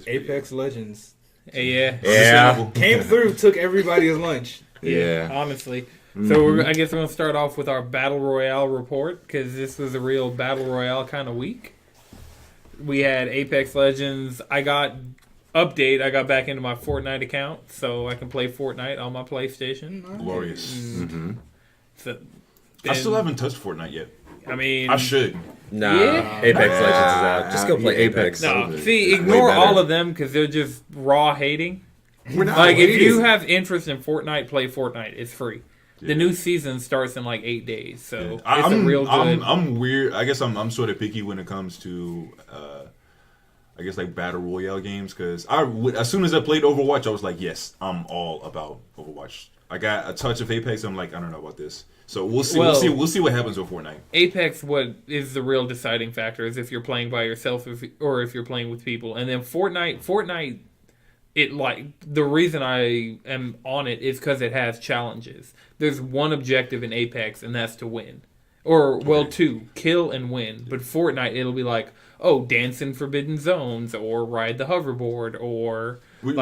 Apex Legends. Yeah. Came through, took everybody's lunch. Yeah. Honestly. So I guess we're going to start off with our Battle Royale report, because this was a real Battle Royale kind of week. We had Apex Legends. I got back into my Fortnite account, so I can play Fortnite on my PlayStation. Glorious. So, I still haven't touched Fortnite yet. I mean... I should. Nah, Yeah. Apex Legends is out. Just go play Apex. No, see, ignore all of them, because they're just raw hating. We're not Like, if waiting. you have interest in Fortnite, play Fortnite. It's free. The new season starts in like 8 days, so it's a real good... I'm weird. I guess I'm sort of picky when it comes to, I guess, like Battle Royale games, because as soon as I played Overwatch, I was like, yes, I'm all about Overwatch. I got a touch of Apex. I'm like, I don't know about this. So we'll see. We'll see what happens with Fortnite. Apex, what is the real deciding factor is if you're playing by yourself or if you're playing with people. And then Fortnite, it like the reason I am on it is because it has challenges. There's one objective in Apex, and that's to win, or two, kill and win. But Fortnite, it'll be like, dance in forbidden zones, or ride the hoverboard, or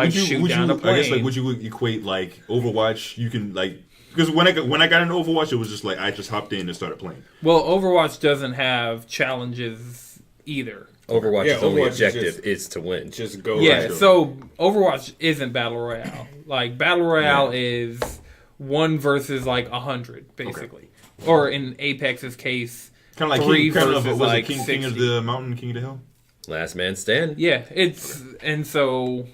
shoot down a plane. I guess like would you equate like Overwatch? You can like. Because when I got into Overwatch, it was just like I just hopped in and started playing. Well, Overwatch doesn't have challenges either. Overwatch's only objective is to win. Just go. Yeah, right. so Overwatch isn't Battle Royale. Like, Battle Royale is 1 versus, 100, basically. Okay. Or in Apex's case, kind of like 3 versus King 60. of the Mountain, King of the Hill? Last man stand. Yeah, and so...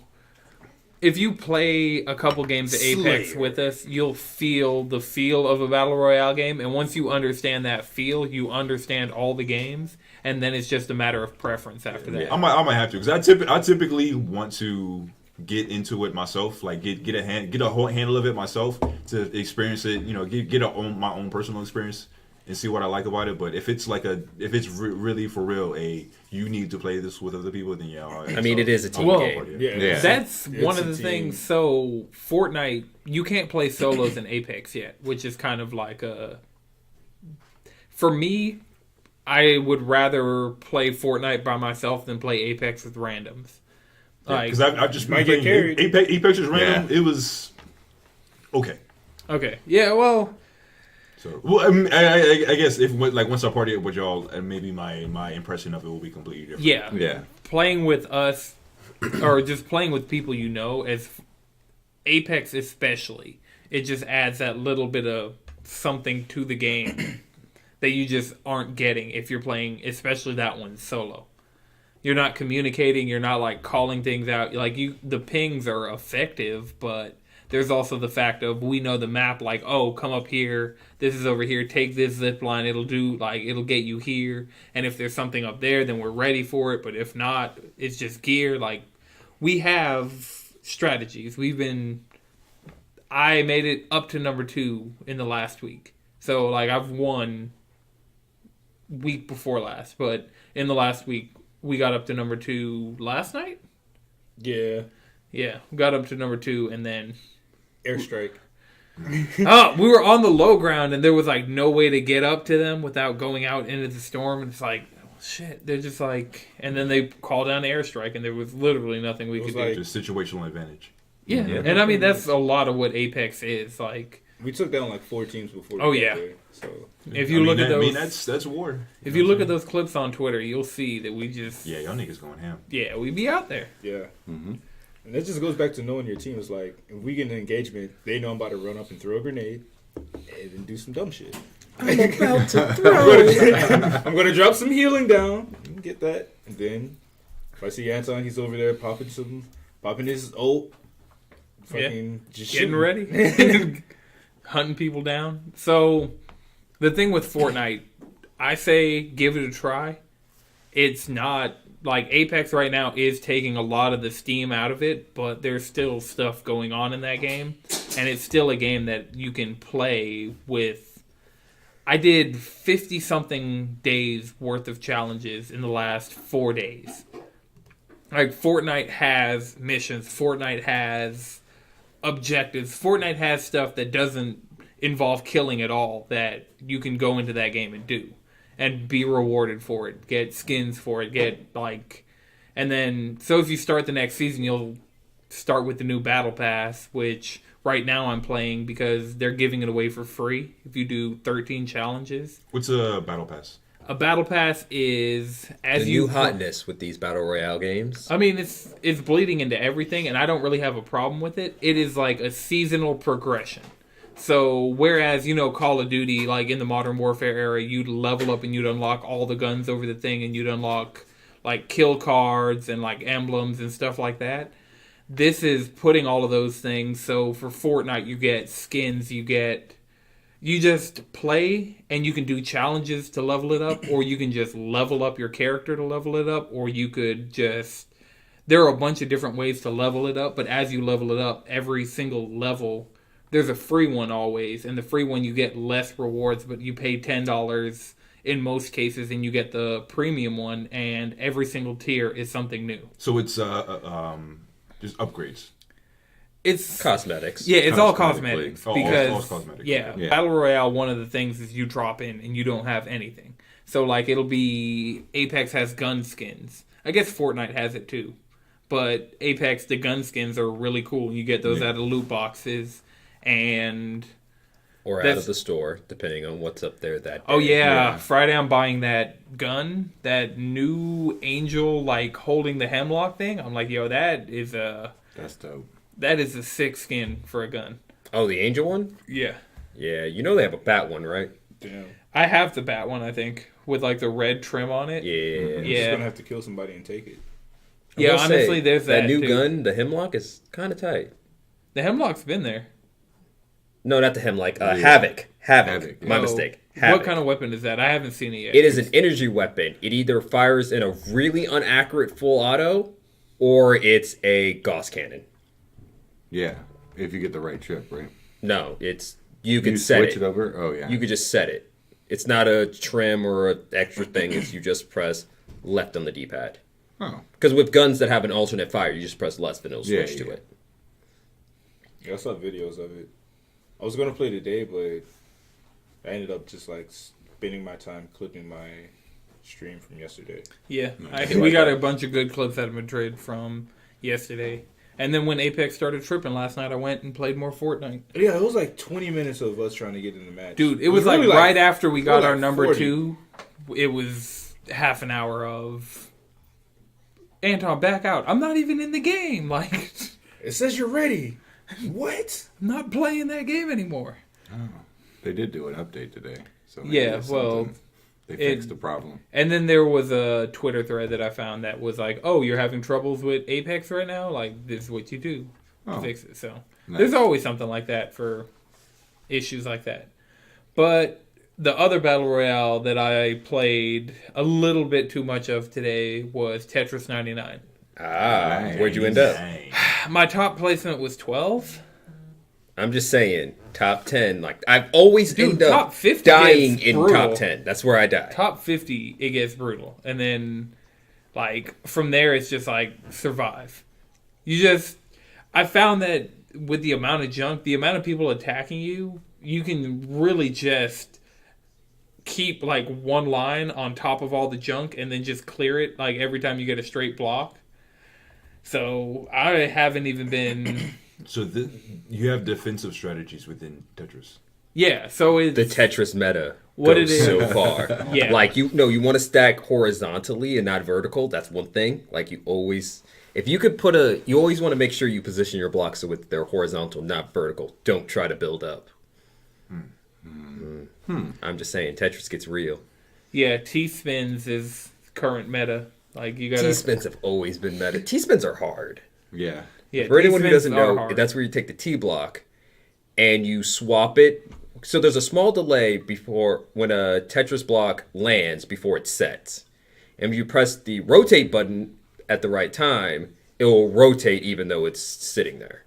If you play a couple games of Apex with us, you'll feel the feel of a Battle Royale game. And once you understand that feel, you understand all the games. And then it's just a matter of preference after that. I might have to. Because I typically want to get into it myself. Like, get a whole handle of it myself to experience it. You know, get my own personal experience and see what I like about it. But if it's really for real you need to play this with other people, then I mean, it is a team game. Yeah. That's one of the things. So Fortnite, you can't play solos in Apex yet, which is kind of like for me, I would rather play Fortnite by myself than play Apex with randoms. Because I've just been playing Apex is random. Yeah. It was okay. Okay. Yeah. Well. So, I mean, I guess if once I party with y'all, maybe my impression of it will be completely different. Yeah. Playing with us, or just playing with people you know, as Apex especially, it just adds that little bit of something to the game that you just aren't getting if you're playing, especially that one solo. You're not communicating. You're not calling things out. The pings are effective, but there's also the fact of we know the map, come up here, this is over here, take this zip line, it'll get you here, and if there's something up there, then we're ready for it, but if not, it's just gear. We have strategies. I made it up to number 2 in the last week. So, I've won week before last, but in the last week, we got up to number 2 last night? Yeah. Yeah, got up to number 2, and then... Airstrike. We were on the low ground, and there was no way to get up to them without going out into the storm. And it's shit. They're just and then they called down the airstrike, and there was literally nothing we could do. Just situational advantage. Yeah, and I mean that's a lot of what Apex is. We took down 4 teams before. There, so if you look at those, that's war. If you look at those clips on Twitter, you'll see that we just y'all niggas going ham. Yeah, we be out there. Yeah. Mm-hmm. And that just goes back to knowing your team. It's if we get an engagement, they know I'm about to run up and throw a grenade and then do some dumb shit. I'm about to throw. I'm going to drop some healing down. Get that. And then if I see Anton, he's over there popping his ult. Just getting ready. Hunting people down. So the thing with Fortnite, I say give it a try. It's not... Apex right now is taking a lot of the steam out of it, but there's still stuff going on in that game. And it's still a game that you can play with... I did 50-something days worth of challenges in the last 4 days. Fortnite has missions. Fortnite has objectives. Fortnite has stuff that doesn't involve killing at all that you can go into that game and do. And be rewarded for it. Get skins for it. Get, And then, so if you start the next season, you'll start with the new Battle Pass, which right now I'm playing because they're giving it away for free if you do 13 challenges. What's a Battle Pass? A Battle Pass is the new hotness with these Battle Royale games. I mean, it's bleeding into everything, and I don't really have a problem with it. It is like a seasonal progression. So, whereas, Call of Duty, like in the Modern Warfare era, you'd level up and you'd unlock all the guns over the thing, and you'd unlock, like, kill cards and, like, emblems and stuff like that. This is putting all of those things. So, for Fortnite, you get skins, you just play, and you can do challenges to level it up, or you can just level up your character to level it up, or you could just... There are a bunch of different ways to level it up, but as you level it up, every single level... There's a free one always, and the free one you get less rewards, but you pay $10 in most cases, and you get the premium one, and every single tier is something new. So it's just upgrades. It's cosmetics. Yeah, it's all cosmetics. Because, all cosmetics. Yeah, Battle Royale, one of the things is you drop in and you don't have anything. So, like, it'll be... Apex has gun skins. I guess Fortnite has it, too. But Apex, the gun skins are really cool. You get those out of loot boxes. Or out of the store, depending on what's up there that day. Oh, yeah. Friday I'm buying that gun, that new Angel, like, holding the hemlock thing. I'm like, yo, that's dope. That is a sick skin for a gun. Oh, the Angel one? Yeah. Yeah, they have a bat one, right? Damn. I have the bat one, I think, with, like, the red trim on it. Yeah. I'm just going to have to kill somebody and take it. Yeah, honestly, there's that new too. gun, the Hemlock, is kind of tight. The Hemlock's been there. No, not the Hemlock. Havoc. My mistake. Havoc. What kind of weapon is that? I haven't seen it yet. It is an energy weapon. It either fires in a really inaccurate full auto, or it's a Gauss cannon. Yeah, if you get the right chip, right? No, you can set switch it over. Oh yeah, you could just set it. It's not a trim or an extra thing. It's you just press left on the D-pad. Oh, because with guns that have an alternate fire, you just press left and it'll switch to it. Yeah, I saw videos of it. I was gonna play today, but I ended up just like spending my time clipping my stream from yesterday. Yeah, we got a bunch of good clips out of Madrid from yesterday. And then when Apex started tripping last night, I went and played more Fortnite. Yeah, it was like 20 minutes of us trying to get in the match. Dude, it was really like right after we got our number 40. 2. It was half an hour of Anton, back out. I'm not even in the game. Like, it says you're ready. What? I'm not playing that game anymore. Oh, they did do an update today. So yeah, well, they fixed the problem. And then there was a Twitter thread that I found that was like, "Oh, you're having troubles with Apex right now? Like, this is what you do to fix it." So there's always something like that for issues like that. But the other Battle Royale that I played a little bit too much of today was Tetris 99. Where'd you end up? My top placement was 12. I'm just saying, top 10. Like, I've always ended up top 50 dying in brutal. top 10. That's where I die. Top 50, it gets brutal. And then, like, from there, it's just, like, survive. I found that with the amount of junk, the amount of people attacking you, you can really just keep, like, one line on top of all the junk and then just clear it, like, every time you get a straight block. So, I haven't even been... So you have defensive strategies within Tetris. Yeah, so it's... The Tetris meta what goes it is. so far. Yeah. Like, you want to stack horizontally and not vertical. That's one thing. Like, you always... If you could you always want to make sure you position your blocks so they're horizontal, not vertical. Don't try to build up. I'm just saying, Tetris gets real. Yeah, T-spins is current meta. Like, you gotta... T-spins have always been meta. T-spins are hard. Yeah. Yeah, for anyone who doesn't know, hard. that's where you take the T block and you swap it. So there's a small delay before when a Tetris block lands before it sets. And if you press the rotate button at the right time, it will rotate even though it's sitting there.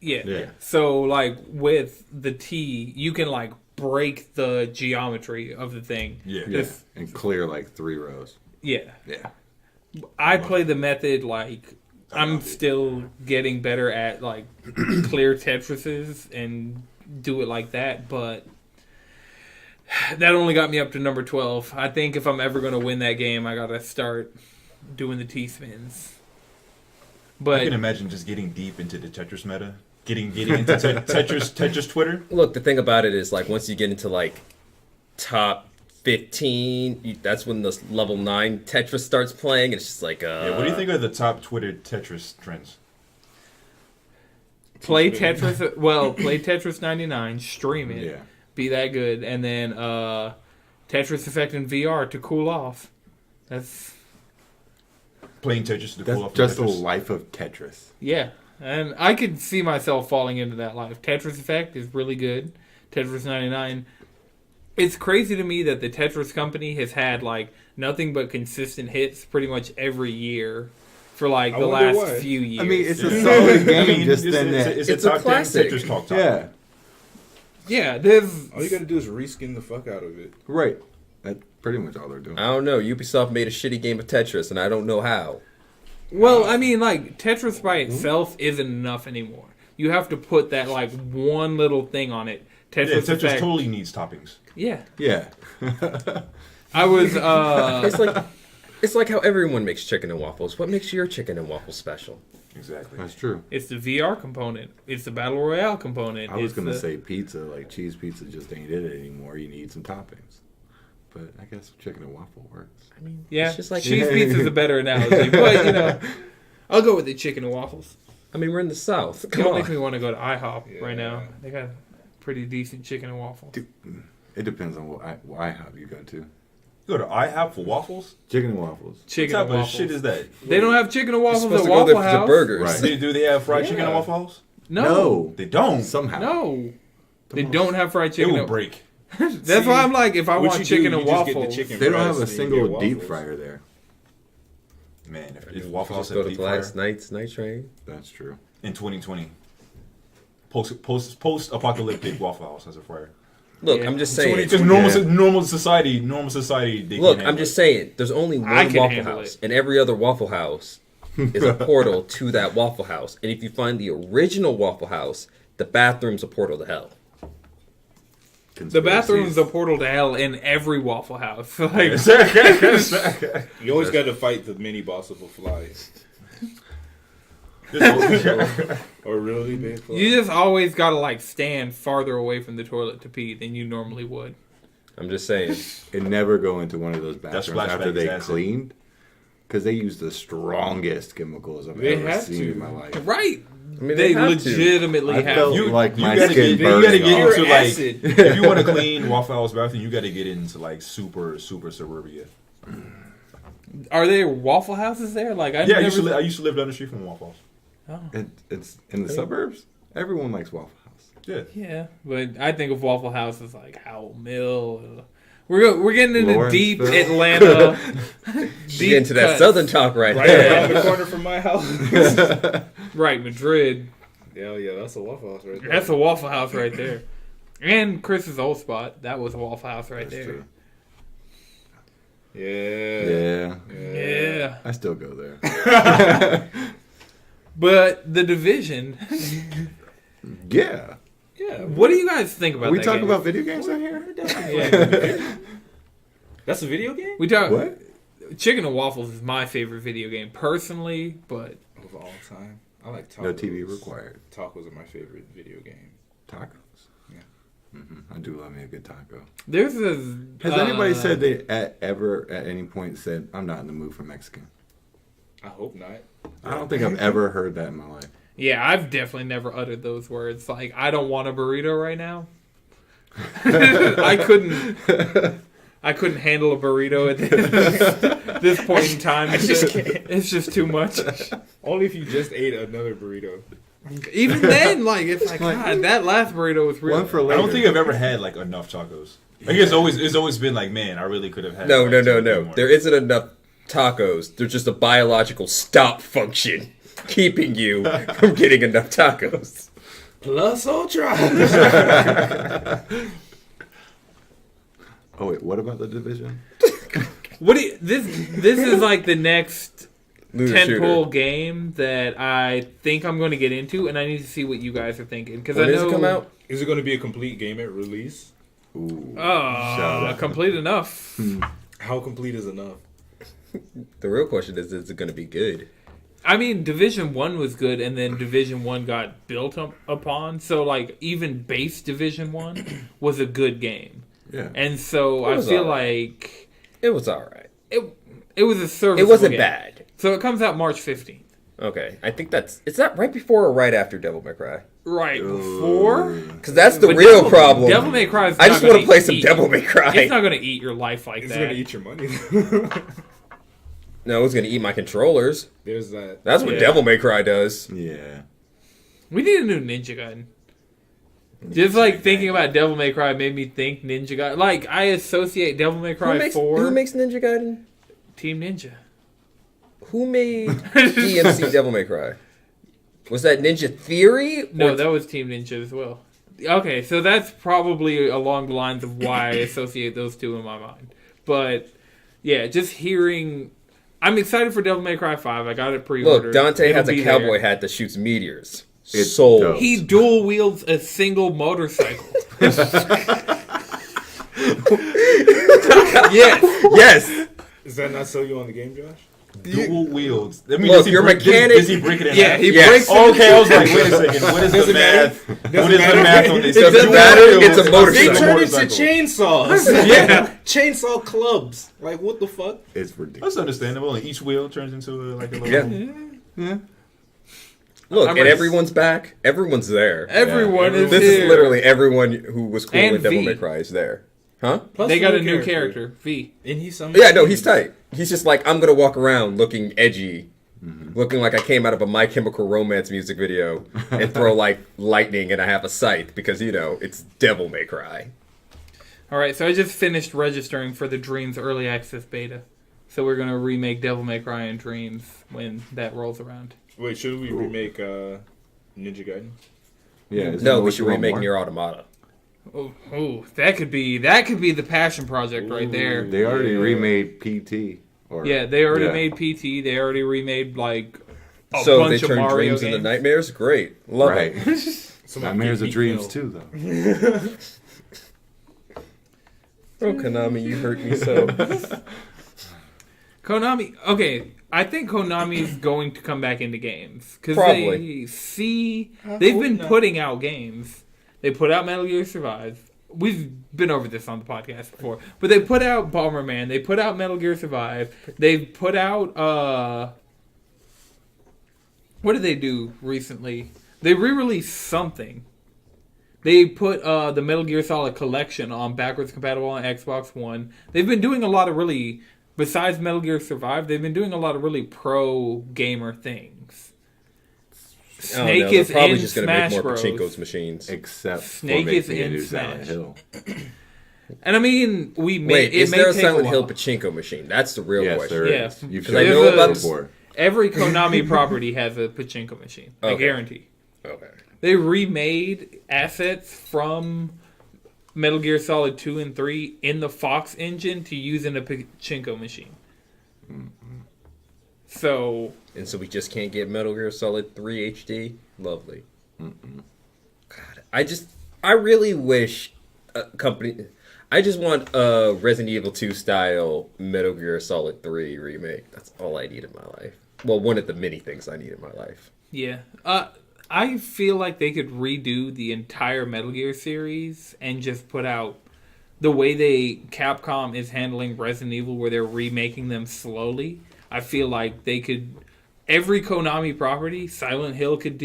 Yeah. So, like, with the T, you can, like, break the geometry of the thing. Yeah. And clear, like, 3 rows. Yeah. Yeah. I play the method, like... I'm still getting better at, like, clear Tetrises and do it like that, but that only got me up to number 12. I think if I'm ever going to win that game, I got to start doing the T-spins. I But can imagine just getting deep into the Tetris meta, getting into Tetris Twitter. Look, the thing about it is, like, once you get into, like, top 15, that's when the level 9 Tetris starts playing. It's just like, Yeah, what do you think are the top Twitter Tetris trends? play Tetris. Well, play Tetris 99, stream it, Yeah. be that good, and then Tetris Effect in VR to cool off. That's Playing Tetris to That's cool off. just the Tetris. life of Tetris. yeah, and I could see myself falling into that life. Tetris Effect is really good. Tetris 99. It's crazy to me that the Tetris company has had like nothing but consistent hits pretty much every year for like I the wonder last why. few years. I mean, it's a solid game. Just then that. it's It's a a top 10 classic. Tetris talk top. Yeah. yeah, there's All you gotta do is reskin the fuck out of it. Right. That's pretty much all they're doing. I don't know. Ubisoft made a shitty game of Tetris, and I don't know how. well, I mean, like Tetris by itself isn't enough anymore. You have to put that like one little thing on it. Tetris, Yeah, Tetris Effect. totally needs toppings. Yeah, Yeah. I was. It's like how everyone makes chicken and waffles. What makes your chicken and waffles special? Exactly. That's true. It's the VR component. It's the battle royale component. I was it's gonna the- say pizza, like cheese pizza, just ain't it anymore. You need some toppings, but I guess chicken and waffle works. I mean, yeah, it's just like cheese pizza is a better analogy, but you know, I'll go with the chicken and waffles. I mean, we're in the South. It Come don't make on. me want to go to IHOP Yeah. right now. They got pretty decent chicken and waffles. Dude, it depends on what IHOP you go to. You go to IHOP for waffles? Chicken and waffles. Chicken What and type of waffles. shit is that? They don't have chicken and You're waffles supposed at to go Waffle there for the House. burgers. Right. Do they have fried chicken Yeah. at Waffle House? No, They don't. Somehow. no, they Come on. don't have fried It chicken. will at- break. That's See, why I'm like, if I what want you chicken do, and you just get the waffles, chicken They don't have breast a and you single get deep waffles. fryer there. Man, if You Waffle House just go had to deep last fryer night's night train. That's true. in 2020, post-apocalyptic Waffle House has a fryer. Look, Yeah. I'm just saying. Because normal society, they Look, can't I'm handle just it. saying. There's only I one can Waffle handle House, it. and every other Waffle House is a portal to that Waffle House. And if you find the original Waffle House, the bathroom's a portal to hell. the bathroom's Conspiracies. a portal to hell in every Waffle House. Like, You always got to fight the mini boss of a fly. Or really big fly. you just always gotta like stand farther away from the toilet to pee than you normally would. I'm just saying. And never go into one of those bathrooms splash after bag they is acid. cleaned. Because they use the strongest chemicals I've They ever have seen to. in my life. Right. I mean, They have to. legitimately I have. felt You, like my gotta skin get, you gotta burning get off. into like Acid. if you want to clean Waffle House bathroom, you got to get into like super suburbia. are there Waffle Houses there? Like I Yeah, I never. used to live down the street from Waffle House. Oh. It's in the suburbs. Everyone likes Waffle House. Yeah. Yeah, but I think of Waffle House as like Howell Mill. We're getting into deep Lawrenceville. Atlanta. You get into that cuts. Southern talk right Right there. around the corner from my house. Right, Madrid. Hell yeah, that's a Waffle House right there. That's a Waffle House right there. And Chris's old spot. That was a Waffle House right That's there. true. Yeah. Yeah. Yeah. I still go there. But The Division. Yeah. Yeah. What do you guys think about Are we that talking game? about video games on here? Yeah. That's a video game? We talk. What? Chicken and Waffles is my favorite video game personally, but Of all time. I like tacos. No TV required. Tacos are my favorite video game. Tacos. Yeah. I do love me a good taco. there's a. Has anybody said they ever at any point said, I'm not in the mood for Mexican? I hope not. I don't think I've ever heard that in my life. Yeah, I've definitely never uttered those words. Like, I don't want a burrito right now. I couldn't handle a burrito at this point in time. It's just too much. Only if you just ate another burrito. Even then, like, it's like, God, that last burrito was real. One for I later. don't think I've ever had like enough tacos. Like it's always been like, man, I really could have had. No. like, 2 more. There isn't enough tacos. There's just a biological stop function keeping you from getting enough tacos. Plus Ultra. Oh, wait, what about The Division? What do you, this is like the next Looter tentpole shooter. game that I think I'm going to get into, and I need to see what you guys are thinking because When I does know it come out? Is it going to be a complete game at release? Ooh. Oh, Shout out. complete enough. How complete is enough? The real question is it going to be good? I mean, Division 1 was good, and then Division 1 got built upon. So, like, even base Division 1 was a good game. Yeah. And so I feel like... It was all right. It was a serviceable It wasn't game. bad. So it comes out March 15th. Okay, I think is that right before or right after Devil May Cry? Right before? Because that's the But real problem. Devil May Cry is I just want to play some Devil May Cry. It's not going to eat your life like It's that. gonna eat your money. No, it's going to eat my controllers. There's that. That's what Yeah. Devil May Cry does. Yeah. We need a new Ninja Gaiden. Just like thinking about Devil May Cry made me think Ninja Gaiden. Like, I associate Devil May Cry 4... Who makes Ninja Gaiden? Team Ninja. Who made DMC Devil May Cry? Was that Ninja Theory? No, that was Team Ninja as well. Okay, so that's probably along the lines of why I associate those two in my mind. But, yeah, just hearing... I'm excited for Devil May Cry 5. I got it pre-ordered. Look, Dante It'll has a be cowboy there. hat that shoots meteors. It's Sold. dope. He dual wields a single motorcycle. Yes. Is that not so you on the game, Josh? Dual wheels. I mean, Look, does he your break, mechanic- Does he break it in Yeah, half? he Yes. breaks Oh, okay, I was like, wait a second. What is the math? What is the math on this? It doesn't matter, it's a They motorcycle. turn into chainsaws. Yeah. Chainsaw clubs. Like, what the fuck? It's ridiculous. That's understandable. And each wheel turns into like a little. Yeah. Look, I'm and ready. everyone's back. Everyone's there. Everyone is This here. is literally everyone who was cool And with Devil V. May Cry is there. Huh? Plus They the got a new character, V. And he's some. Yeah, no, he's tight. He's just like, I'm going to walk around looking edgy, looking like I came out of a My Chemical Romance music video and throw like lightning and I have a scythe because, you know, it's Devil May Cry. All right, so I just finished registering for the Dreams Early Access Beta. So we're going to remake Devil May Cry and Dreams when that rolls around. Wait, should we remake Ninja Gaiden? Yeah. isn't No, that we what should you want remake more? Nier Automata. Oh, that could be the passion project right there. They already Yeah. remade PT. Or, Yeah, they already yeah. made PT. They already remade like a So bunch they of turned Mario dreams games. into nightmares? Great. Love Right. it. Nightmares of dreams too, though. Oh, Konami, you hurt me so. Konami. Okay, I think Konami's going to come back into games because Probably. they see I they've hope been not. putting out games. They put out Metal Gear Survive. We've been over this on the podcast before, but they put out Bomberman. They put out Metal Gear Survive. They've put out what did they do recently? They re-released something. They put the Metal Gear Solid Collection on backwards compatible on Xbox One. They've been doing a lot of really, besides Metal Gear Survive, they've been doing a lot of really pro gamer things. Oh, Snake no, is they're probably in just going to make Smash more Bros. Pachinko's machines. Except Snake for is making in it Silent Smash. Hill. And I mean, we may, Wait, it is may there a take Silent a Hill while. Pachinko machine? That's the real Yes, question. there Yeah. is. You've 'Cause I shown know it about before. Every Konami property has a pachinko machine. I Okay. guarantee. Okay. They remade assets from Metal Gear Solid 2 and 3 in the Fox engine to use in a pachinko machine. So, And so we just can't get Metal Gear Solid 3 HD? Lovely. God, I really wish a company... I just want a Resident Evil 2 style Metal Gear Solid 3 remake. That's all I need in my life. Well, one of the many things I need in my life. yeah. I feel like they could redo the entire Metal Gear series and just put out the way Capcom is handling Resident Evil, where they're remaking them slowly. I feel like they could. Every Konami property, Silent Hill could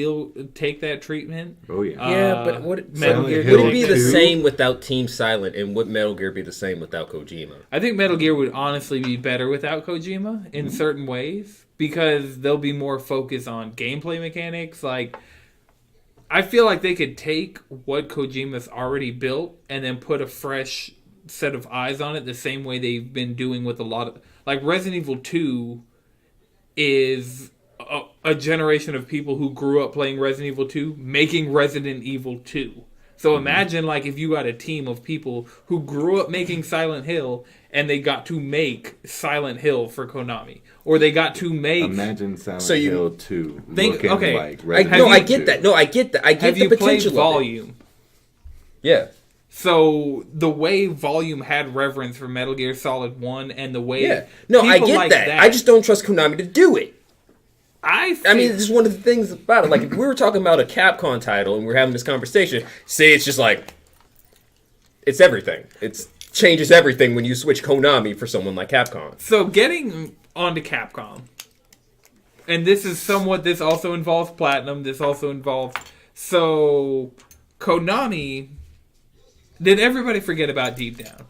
take that treatment. Oh yeah. Yeah, but would Metal Silent Gear Hill would it be the 2? same without Team Silent, and would Metal Gear be the same without Kojima? I think Metal Gear would honestly be better without Kojima in certain ways because they'll be more focused on gameplay mechanics. Like, I feel like they could take what Kojima's already built and then put a fresh set of eyes on it the same way they've been doing with a lot of... Like, Resident Evil 2 is a generation of people who grew up playing Resident Evil 2 making Resident Evil 2. So imagine like if you got a team of people who grew up making Silent Hill and they got to make Silent Hill for Konami, or they got to make. Imagine Silent So you- Hill 2 Think- looking okay, like Resident I Evil get 2. that. No, I get that. I get Have the you played potential of it. Volume? Yeah. So the way Volume had reverence for Metal Gear Solid 1 and the way Yeah. No, I people get like that. I just don't trust Konami to do it. I mean, this is one of the things about it. Like, if we were talking about a Capcom title and we're having this conversation, say it's just like, it's everything. It changes everything when you switch Konami for someone like Capcom. So getting onto Capcom, and this also involves Platinum, this also involves, so Konami, did everybody forget about Deep Down?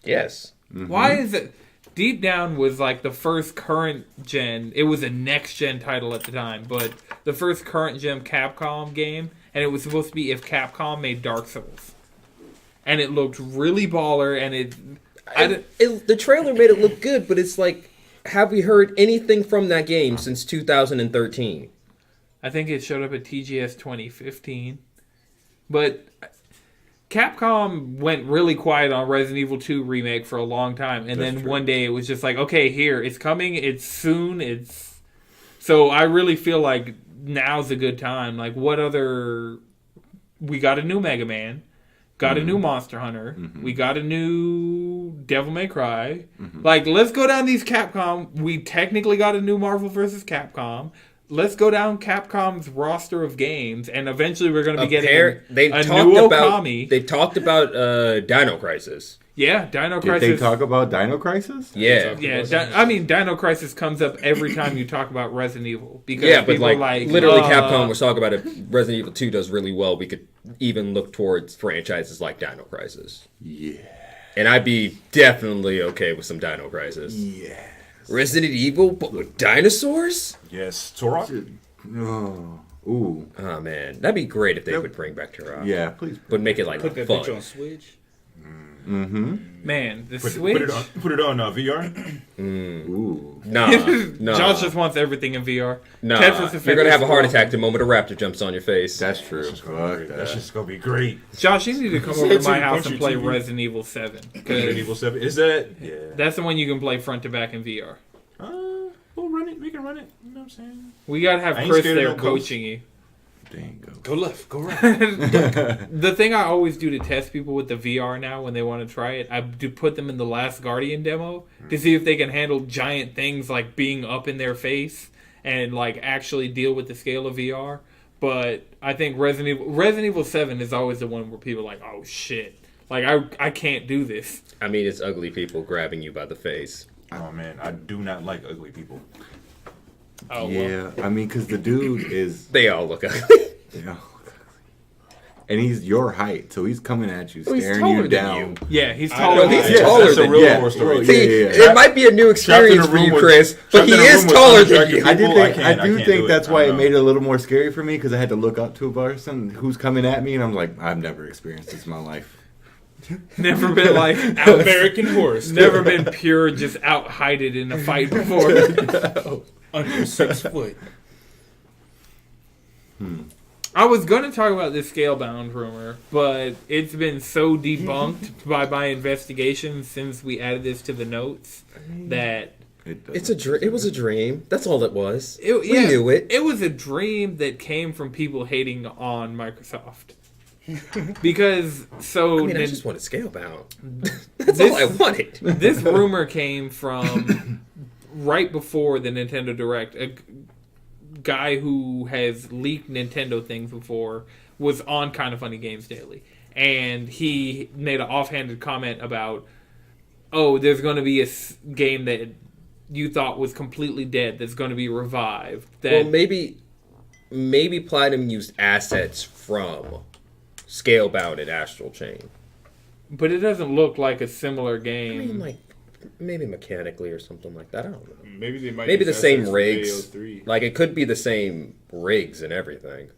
Yes. Mm-hmm. Why is it, Deep Down was like the first current gen, it was a next gen title at the time, but the first current gen Capcom game, and it was supposed to be if Capcom made Dark Souls. And it looked really baller, and the trailer made it look good, but it's like, have we heard anything from that game since 2013? I think it showed up at TGS 2015. But Capcom went really quiet on Resident Evil 2 remake for a long time, and then one day it was just like, okay, here, it's coming, it's soon, So I really feel like now's a good time. Like, what other... We got a new Mega Man. Got a new Monster Hunter. Mm-hmm. We got a new Devil May Cry. Mm-hmm. Like, let's go down these Capcom. We technically got a new Marvel vs. Capcom. Let's go down Capcom's roster of games, and eventually we're going to be getting a new Okami. They've talked about Dino Crisis. Yeah, Dino Crisis. Did they talk about Dino Crisis? Yeah. Dino Crisis comes up every time you talk about Resident Evil. Because yeah, but literally Capcom was talking about if Resident Evil 2 does really well, we could even look towards franchises like Dino Crisis. Yeah. And I'd be definitely okay with some Dino Crisis. Yeah. Resident Evil, but with dinosaurs? Yes. Turok? Oh. Ooh. Oh, man. That'd be great if they would bring back Turok. Yeah, please. But make it like Put that fun. bitch on Switch. Mm-hmm. Man, the Switch. Put it on VR. Ooh. Nah. Josh just wants everything in VR. Nah. You're going to have a heart attack the moment a raptor jumps on your face. That's true. That's just gonna be great. Josh, you need to come over to my house and play Resident Evil 7. Resident Evil 7. Is that? Yeah. That's the one you can play front to back in VR. We'll run it. We can run it. You know what I'm saying? We gotta have Chris there coaching you. Dang, Go left, go right. The thing I always do to test people with the VR now when they want to try it, I do put them in the Last Guardian demo to see if they can handle giant things like being up in their face and like actually deal with the scale of VR. But I think Resident Evil 7 is always the one where people are like, oh shit, like I can't do this. I mean, it's ugly people grabbing you by the face. Oh man, I do not like ugly people. Oh, yeah, well. I mean, because the dude is... They all look ugly. They all look ugly. And he's your height, so he's coming at you, he's staring taller you than down. you. Yeah, he's taller. He's taller That's than a real you. horror story. See, it might be a new experience for you, Chris, but he is taller than you. I do think that's why it made it a little more scary for me, because I had to look up to a person who's coming at me, and I'm like, I've never experienced this in my life. Never been like American Horror Story. Never been pure, just out-hided in a fight before. No. Under 6 foot. I was going to talk about this Scalebound rumor, but it's been so debunked by my investigation since we added this to the notes that It was a dream. That's all it was. we knew it. It was a dream that came from people hating on Microsoft. Because I just wanted Scalebound. That's all I wanted. This rumor came from right before the Nintendo Direct. A guy who has leaked Nintendo things before was on Kind of Funny Games Daily, and he made an offhanded comment about, oh, there's going to be a game that you thought was completely dead that's going to be revived. Well, maybe Platinum used assets from Scalebound and Astral Chain. But it doesn't look like a similar game. I mean, like, maybe mechanically or something like that. I don't know. Maybe they might. Maybe the same assets from rigs. AO3. Like, it could be the same rigs and everything.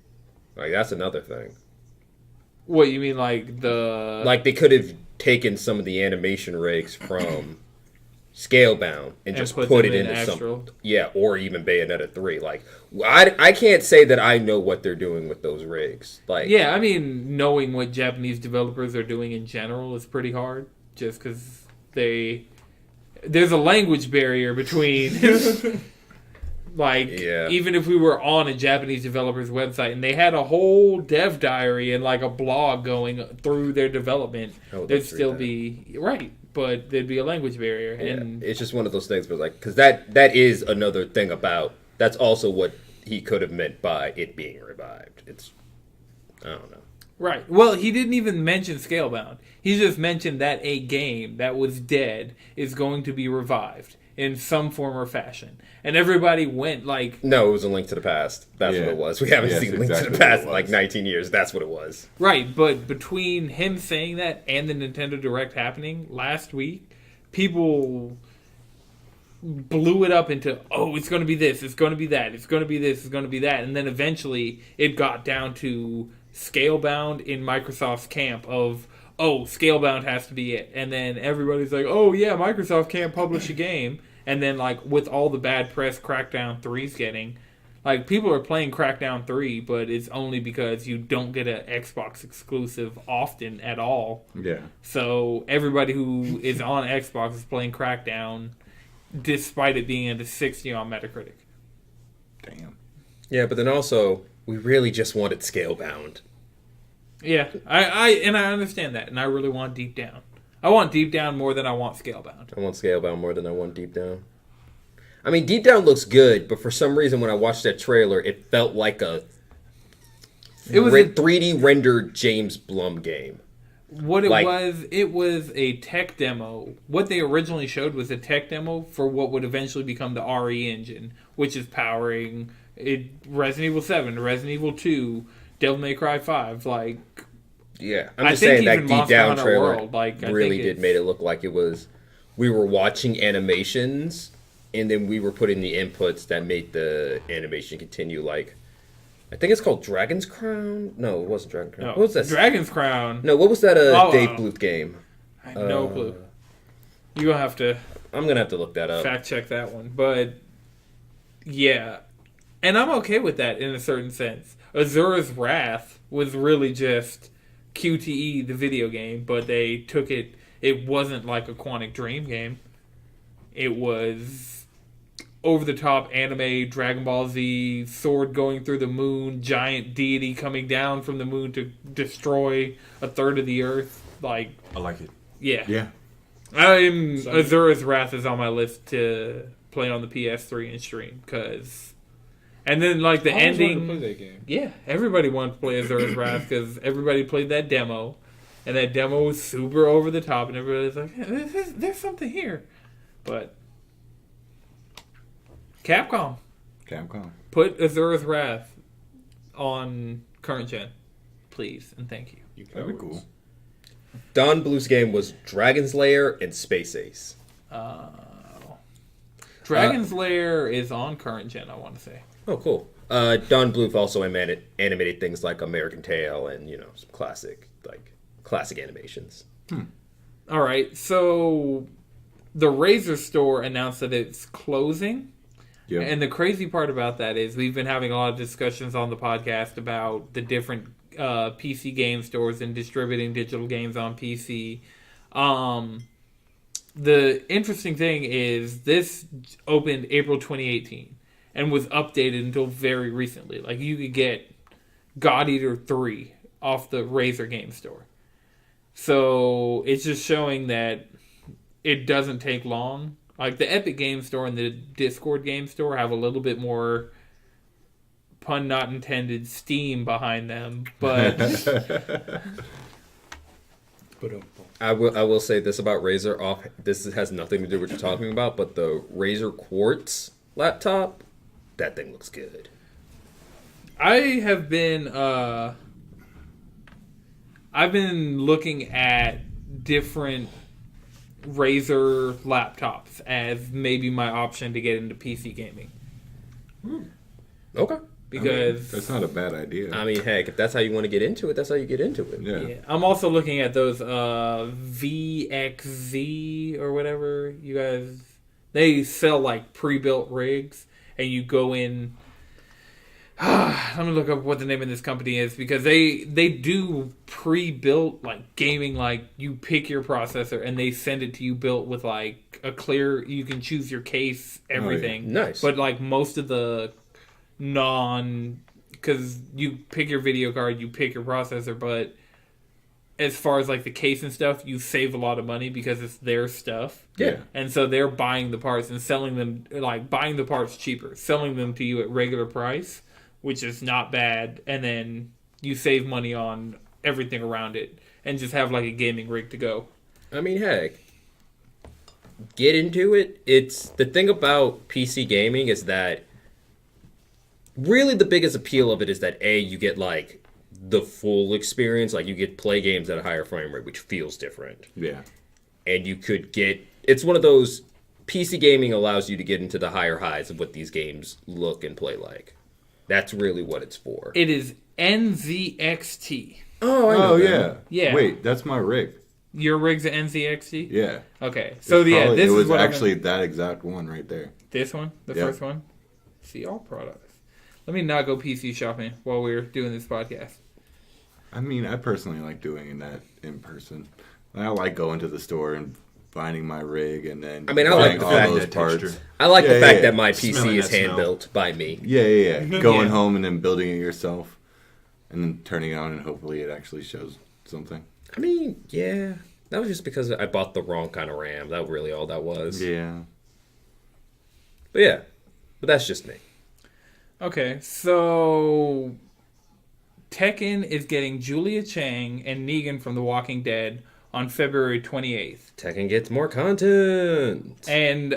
Like, that's another thing. What, you mean like the... Like, they could have taken some of the animation rigs from Scalebound and just put it into Astral. some... Yeah, or even Bayonetta 3. Like, I can't say that I know what they're doing with those rigs. Like, yeah, I mean, knowing what Japanese developers are doing in general is pretty hard. Just because there's a language barrier between Like, Yeah. even if we were on a Japanese developer's website and they had a whole dev diary and like a blog going through their development, there'd still be right, but there'd be a language barrier, and it's just one of those things where like because that is another thing about that's also what he could have meant by it being revived. It's I don't know. Right. Well, he didn't even mention Scalebound. He just mentioned that a game that was dead is going to be revived in some form or fashion. And everybody went like... No, it was a Link to the Past. That's what it was. We haven't seen Link to the Past in like 19 years. That's what it was. Right, but between him saying that and the Nintendo Direct happening last week, people blew it up into, oh, it's going to be this, it's going to be that, it's going to be this, it's going to be that. And then eventually it got down to Scalebound in Microsoft's camp of, oh, Scalebound has to be it. And then everybody's like, oh, yeah, Microsoft can't publish a game. And then, like, with all the bad press Crackdown 3's getting, like, people are playing Crackdown 3, but it's only because you don't get an Xbox exclusive often at all. Yeah. So everybody who is on Xbox is playing Crackdown, despite it being at a 60 on Metacritic. Damn. Yeah, but then also, we really just wanted Scalebound. Yeah, I understand that, and I really want Deep Down. I want Deep Down more than I want Scalebound. I want Scalebound more than I want Deep Down. I mean, Deep Down looks good, but for some reason when I watched that trailer, it felt like a 3D rendered James Blum game. What it was a tech demo. What they originally showed was a tech demo for what would eventually become the RE engine, which is powering Resident Evil 7, Resident Evil 2, Devil May Cry 5, like... Yeah, I'm just saying that Deep Down trailer really did made it look like it was... We were watching animations, and then we were putting the inputs that made the animation continue, like... I think it's called Dragon's Crown? No, it wasn't Dragon's Crown. No, what was that? Dragon's Crown. No, what was that Dave Bluth game? I have no clue. You're going to have to... I'm going to have to look that up. Fact check that one. But, yeah. And I'm okay with that in a certain sense. Azura's Wrath was really just QTE, the video game, but they took it... It wasn't like a Quantic Dream game. It was over-the-top anime, Dragon Ball Z, sword going through the moon, giant deity coming down from the moon to destroy a third of the earth. Like, I like it. Yeah. Yeah. Azura's Wrath is on my list to play on the PS3 and stream, because... And then, like, the ending... I wanted to play that game. Yeah, everybody wanted to play Azura's Wrath, because everybody played that demo, and that demo was super over the top, and everybody's like, hey, there's something here. But... Capcom. Put Azura's Wrath on current gen, please, and thank you. That'd be cool. Don Bluth's game was Dragon's Lair and Space Ace. Dragon's Lair is on current gen, I want to say. Oh, cool. Don Bluth also animated things like American Tail and, some classic animations. All right, so the Razer store announced that it's closing. Yep. And the crazy part about that is we've been having a lot of discussions on the podcast about the different PC game stores and distributing digital games on PC. The interesting thing is this opened April 2018 and was updated until very recently. Like, you could get God Eater 3 off the Razer game store. So it's just showing that it doesn't take long. Like, the Epic Game Store and the Discord Game Store have a little bit more, pun not intended, steam behind them. But I will say this about Razer. This has nothing to do with what you're talking about, but the Razer Quartz laptop, that thing looks good. I have been I've been looking at different Razer laptops as maybe my option to get into PC gaming. Okay. Because that's not a bad idea. I mean, heck, if that's how you want to get into it, that's how you get into it. Yeah. I'm also looking at those VXZ or whatever you guys... They sell like pre-built rigs, and you go in... Let me look up what the name of this company is, because they do pre-built like gaming, like you pick your processor and they send it to you built with like a clear, you can choose your case, everything. Oh, yeah. Nice. But like most of the because you pick your video card, you pick your processor, but as far as like the case and stuff, you save a lot of money because it's their stuff. Yeah. And so they're buying the parts and selling them, like buying the parts cheaper, selling them to you at regular price, which is not bad. And then you save money on everything around it and just have like a gaming rig to go. I mean, heck, get into it. It's the thing about PC gaming is that really the biggest appeal of it is that you get like the full experience, like you get play games at a higher frame rate, which feels different. Yeah. And you could get, it's one of those, PC gaming allows you to get into the higher highs of what these games look and play like. That's really what it's for. It is NZXT. Oh, I know. Yeah. Yeah. Wait, that's my rig. Your rig's an NZXT? Yeah. Okay. So this it is was what actually that exact one right there. This one? The Yep. first one? See all products. Let me not go PC shopping while we're doing this podcast. I mean, I personally like doing that in person. I like going to the store and finding my rig and then I mean, I like buying the all fact those that parts. texture. I like the Yeah, fact yeah. that my PC Smelling is that smell. hand-built by me. Yeah. Going Yeah. home and then building it yourself and then turning it on and hopefully it actually shows something. I mean, yeah. That was just because I bought the wrong kind of RAM. That really all that was. Yeah. But yeah. But that's just me. Okay, so Tekken is getting Julia Chang and Negan from The Walking Dead on February 28th. Tekken gets more content. And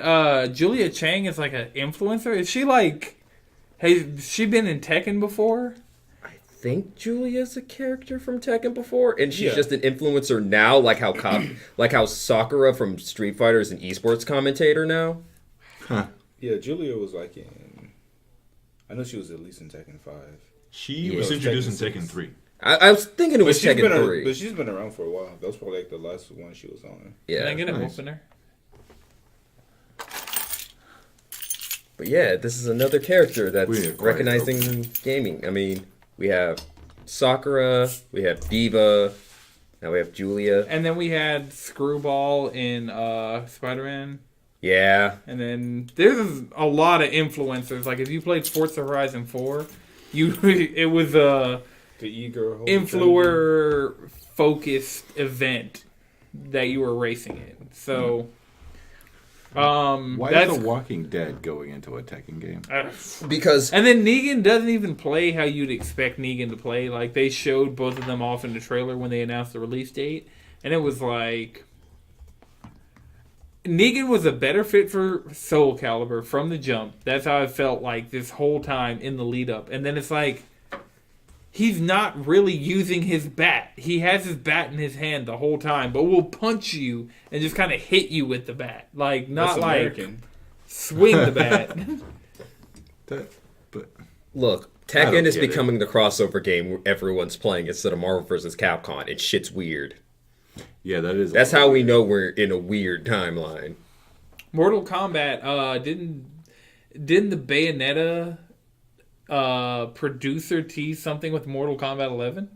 Julia Chang is like an influencer. Is she like, has she been in Tekken before? I think Julia's a character from Tekken before, and she's Yeah. just an influencer now, like how Sakura from Street Fighter is an esports commentator now. Yeah, Julia was like in. I know she was at least in Tekken 5. She Yeah. was introduced in Tekken Tekken 6. 3. I was thinking it was she's Tekken been 3. but she's been around for a while. That was probably like the last one she was on. Yeah. Can I get a nice. opener? But yeah, this is another character that's We need a quiet recognizing gaming. I mean, we have Sakura, we have Diva, now we have Julia. And then we had Screwball in Spider-Man. Yeah. And then there's a lot of influencers. Like if you played Forza Horizon 4, it was a The e-girl. influencer focused event that you were racing in. So Why that's is The Walking Dead going into a Tekken game? Because and then Negan doesn't even play how you'd expect Negan to play. Like they showed both of them off in the trailer when they announced the release date, and it was like Negan was a better fit for Soul Calibur from the jump. That's how I felt like this whole time in the lead up. And then it's like he's not really using his bat. He has his bat in his hand the whole time, but will punch you and just kind of hit you with the bat. Like not That's like American. swing the bat. But look, I Tekken don't is get it. becoming the crossover game where everyone's playing instead of Marvel vs. Capcom. And shit's weird. yeah, that is. That's how we know we're in a weird timeline. Mortal Kombat didn't the Bayonetta producer tease something with Mortal Kombat 11?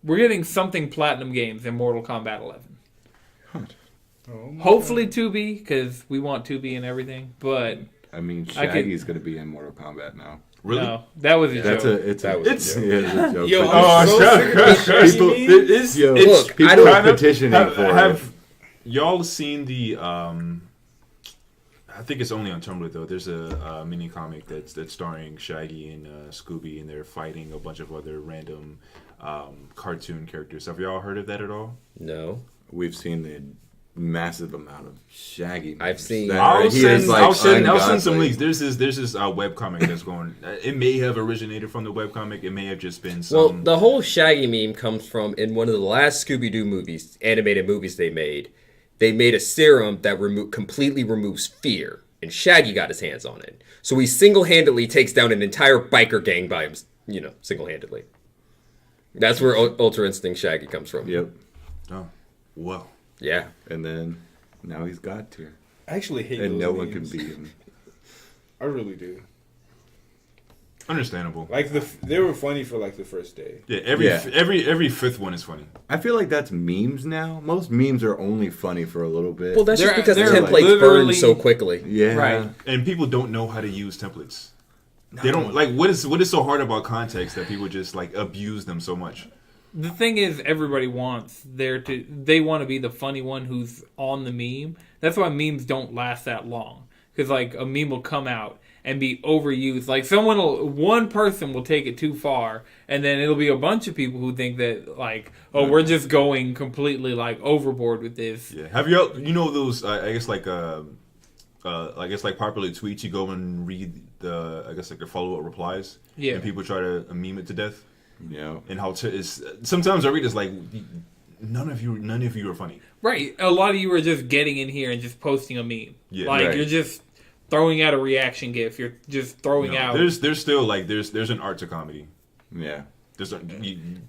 We're getting something Platinum Games in Mortal Kombat 11. Oh, Hopefully 2B, because we want 2B and everything. But I mean, I could- Shaggy's going to be in Mortal Kombat now. Really? no, that was a That's joke. That was a it's joke. yeah, it's a joke. Yo, But I'm so sick of this people, shaggy it is, Yo, look, people I don't- are petitioning for have y'all seen the I think it's only on Tumblr though. There's a mini comic that's starring Shaggy and Scooby, and they're fighting a bunch of other random cartoon characters. Have y'all heard of that at all? No. it. We've seen the massive amount of Shaggy. I've memes seen- that I'll he send, is, like, I'll send some ungodly. links. There's this webcomic that's going. It may have originated from the webcomic. It may have just been some. Well, the whole Shaggy meme comes from in one of the last Scooby-Doo movies, animated movies they made. They made a serum that completely removes fear, and Shaggy got his hands on it. So he single-handedly takes down an entire biker gang by him, single-handedly. That's where Ultra Instinct Shaggy comes from. Yep. Oh, well. Yeah. And then now he's got to. I actually hate And those no one can memes. beat him. I really do. Understandable. Like they were funny for like the first day. Yeah, every fifth one is funny. I feel like that's memes now. Most memes are only funny for a little bit. Well, that's just because the they're templates burn so quickly. yeah. Right. And people don't know how to use templates. They don't like what is so hard about context that people just like abuse them so much. The thing is, everybody wants they want to be the funny one who's on the meme. That's why memes don't last that long. Because like a meme will come out and be overused. Like one person will take it too far, and then it'll be a bunch of people who think that like, oh, we're just going completely like overboard with this. Yeah. Have you know those? I guess like popular tweets. You go and read the follow up replies. Yeah. And people try to meme it to death. Yeah. And how sometimes I read it's like none of you are funny. Right. A lot of you are just getting in here and just posting a meme. Yeah. Like Right. you're just throwing out a reaction gif. You're just throwing out. There's still like there's an art to comedy. Yeah.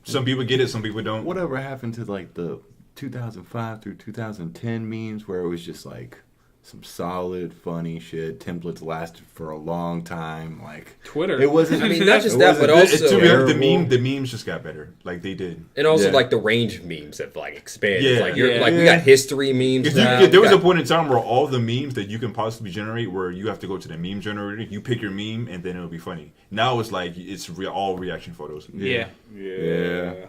Some people get it, some people don't. Whatever happened to like the 2005 through 2010 memes where it was just like some solid, funny shit. Templates lasted for a long time. Like Twitter. It wasn't. I mean, not just it that, but wasn't also the memes just got better. Like they did. and also Yeah. like the range of memes have like expanded. Yeah. Like Yeah. we got history memes Because now. there was We a got- point in time where all the memes that you can possibly generate, where you have to go to the meme generator, you pick your meme, and then it'll be funny. Now it's like it's all reaction photos. Yeah. Yeah.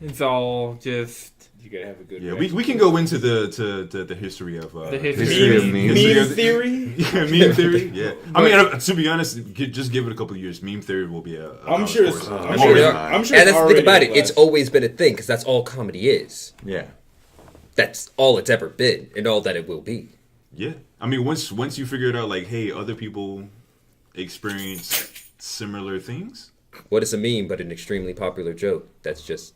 It's all just You gotta have a good. Yeah, we can go into the history of the history. History of memes. history Meme of- theory. Yeah, meme theory. Yeah, I mean, to be honest, just give it a couple of years. Meme theory will be a. I'm sure. course. I'm sure- sure. I'm sure. and that's the thing about already it. It's last- always been a thing because that's all comedy is. Yeah. That's all it's ever been and all that it will be. Yeah, I mean, once you figure it out, like, hey, other people experience similar things. What is a meme but an extremely popular joke? That's just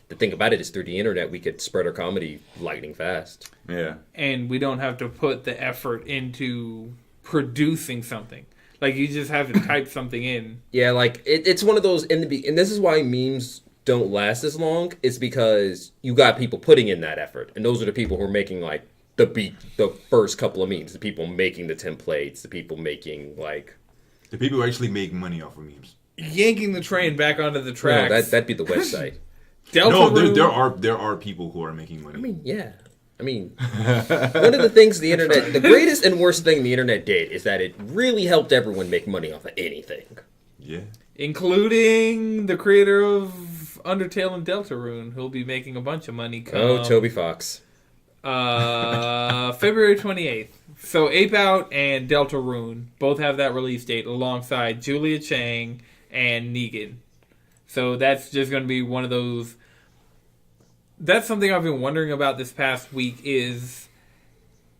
the thing about it is through the internet we could spread our comedy lightning fast. Yeah. And we don't have to put the effort into producing something. Like you just have to type something in. Yeah, like it's one of those and this is why memes don't last as long is because you got people putting in that effort, and those are the people who are making like the first couple of memes, the people making the templates, the people making like The people who actually make money off of memes. Yanking the train back onto the no, tracks. that'd be the website. Delta No, Rune. there are people who are making money. I mean, yeah. I mean, one of the things the greatest and worst thing the internet did is that it really helped everyone make money off of anything. Yeah. Including the creator of Undertale and Delta Rune, who'll be making a bunch of money come Oh, Toby Fox. February 28th. So Ape Out and Delta Rune both have that release date alongside Julia Chang and Negan. So that's just going to be one of those. That's something I've been wondering about this past week is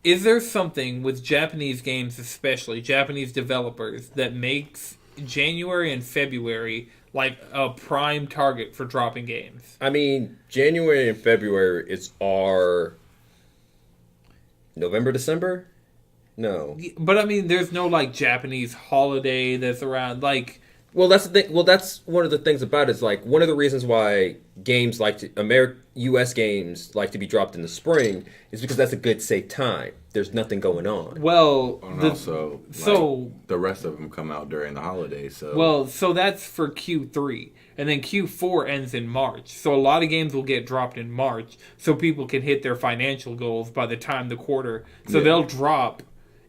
there something with Japanese games, especially Japanese developers, that makes January and February like a prime target for dropping games? I mean, January and February is our November, December? No. But I mean, there's no like Japanese holiday that's around. Like, Well, that's the thing. Well, that's one of the things about it. Is like one of the reasons why games U.S. games like to be dropped in the spring is because that's a good safe time. There's nothing going on. well, And the- also, like, so the rest of them come out during the holidays. So well, so that's for Q3, and then Q4 ends in March. So a lot of games will get dropped in March, so people can hit their financial goals by the time the quarter. So Yeah. they'll drop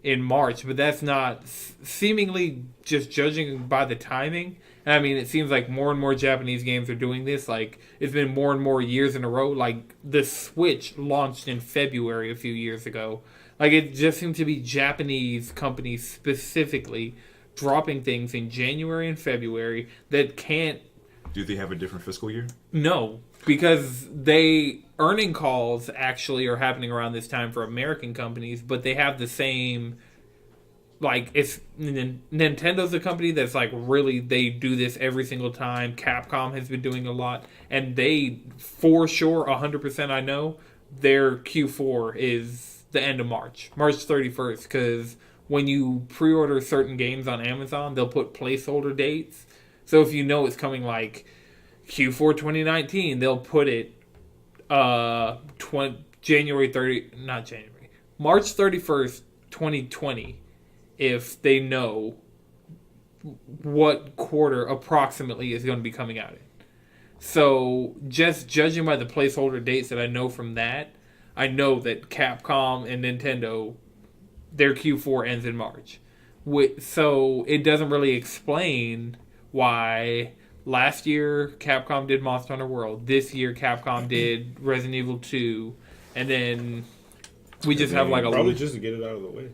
in March, but that's not seemingly just judging by the timing. I mean, it seems like more and more Japanese games are doing this. Like, it's been more and more years in a row. Like, the Switch launched in February a few years ago. Like, it just seems to be Japanese companies specifically dropping things in January and February that can't. Do they have a different fiscal year? No, because earning calls actually are happening around this time for American companies, but they have the same. Like, it's Nintendo's a company that's like really, they do this every single time. Capcom has been doing a lot, and they for sure 100% I know their Q4 is the end of March 31st, because when you pre-order certain games on Amazon, they'll put placeholder dates. So if you know it's coming like Q4 2019, they'll put it March 31st, 2020, if they know what quarter approximately is going to be coming out in. So just judging by the placeholder dates that I know from that, I know that Capcom and Nintendo, their Q4 ends in March. So it doesn't really explain why last year Capcom did Monster Hunter World. This year Capcom did Resident Evil 2. And then we just have like a... Probably just to get it out of the way.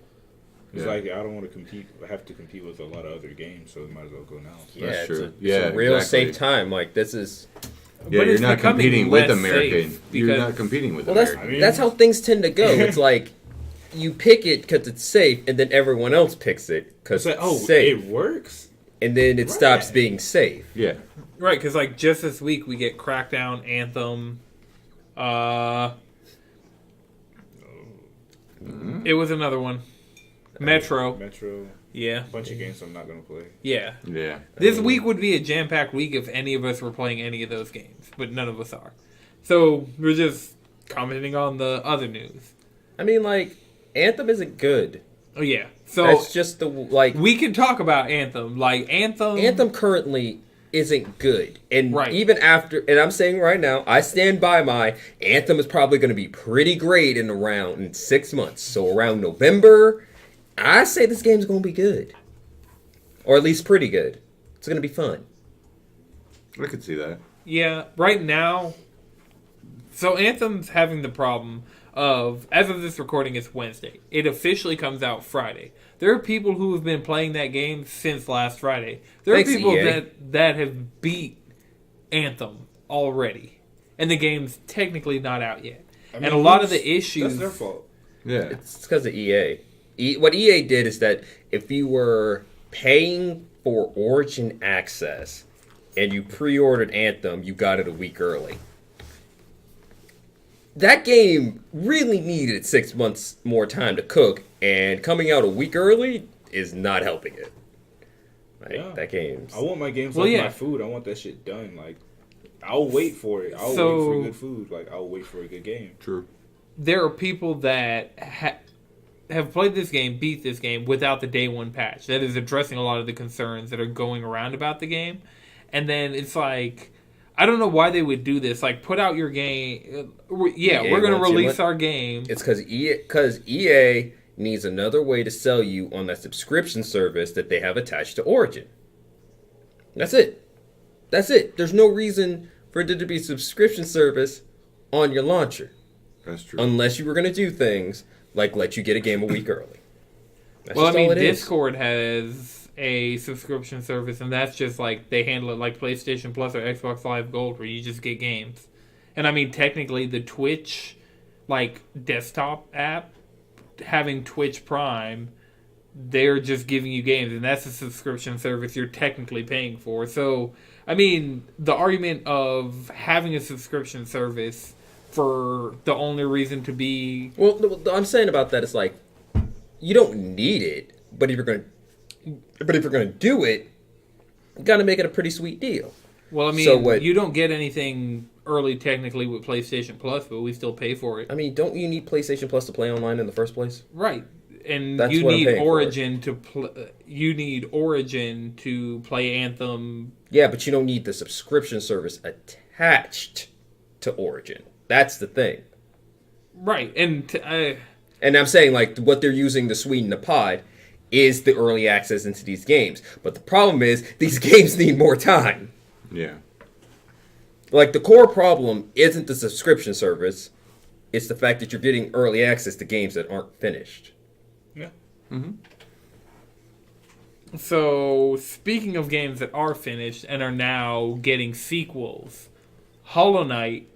It's Yeah. like, I don't want to have to compete with a lot of other games, so it might as well go now. Yeah, That's true. It's a real exactly. safe time. Like, this is... Yeah, But you're it's not becoming competing with less American. safe You're because- not competing with Well, American. that's how things tend to go. It's like, you pick it because it's safe, and then everyone else picks it because It's like, it's oh, safe. it works? And then it stops Right. being safe. Yeah. Right, because like just this week we get Crackdown, Anthem. It was another one. Metro. Metro. Yeah. A bunch of games I'm not going to play. Yeah. Yeah. This week would be a jam-packed week if any of us were playing any of those games, but none of us are. So we're just commenting on the other news. I mean, like, Anthem isn't good. Oh yeah. So That's just the, like... we can talk about Anthem. Like Anthem currently isn't good. And Right. even after, and I'm saying right now, I stand by my Anthem is probably going to be pretty great in 6 months. So around November, I say this game's going to be good. Or at least pretty good. It's going to be fun. I could see that. Yeah, right now. So Anthem's having the problem of, as of this recording, it's Wednesday. It officially comes out Friday. There are people who have been playing that game since last Friday. There Thanks, are people EA. that have beat Anthem already, and the game's technically not out yet. I mean, and a lot of the issues. That's their fault. Yeah. It's because of EA. What EA did is that if you were paying for Origin Access and you pre-ordered Anthem, you got it a week early. That game really needed 6 months more time to cook, and coming out a week early is not helping it. Like, Yeah. that game's... I want my games Well, like yeah. my food. I want that shit done. Like, I'll wait for it. I'll So- wait for good food. Like, I'll wait for a good game. True. There are people that have played this game, beat this game without the day one patch. That is addressing a lot of the concerns that are going around about the game. And then it's like, I don't know why they would do this. Like, put out your game. Yeah, EA we're going to wants you release to- our game. It's because EA needs another way to sell you on that subscription service that they have attached to Origin. That's it. That's it. There's no reason for it to be a subscription service on your launcher. That's true. Unless you were going to do things like let you get a game a week early. That's Well, I just mean, all it is. Discord has a subscription service, and that's just like they handle it like PlayStation Plus or Xbox Live Gold, where you just get games. And I mean, technically, the Twitch like desktop app, having Twitch Prime, they're just giving you games, and that's a subscription service you're technically paying for. So, I mean, the argument of having a subscription service for the only reason to be Well, what I'm saying about that is like you don't need it, but if you're going to do it, you got to make it a pretty sweet deal. well, I mean, So what- you don't get anything early technically with PlayStation Plus, but we still pay for it. I mean, don't you need PlayStation Plus to play online in the first place? Right. And That's you what I'm need paying for. Origin to play Anthem. Yeah, but you don't need the subscription service attached to Origin. That's the thing. Right. And And I'm saying, like, what they're using to sweeten the pot is the early access into these games. But the problem is, these games need more time. Yeah. Like, the core problem isn't the subscription service. It's the fact that you're getting early access to games that aren't finished. Yeah. so, speaking of games that are finished and are now getting sequels, Hollow Knight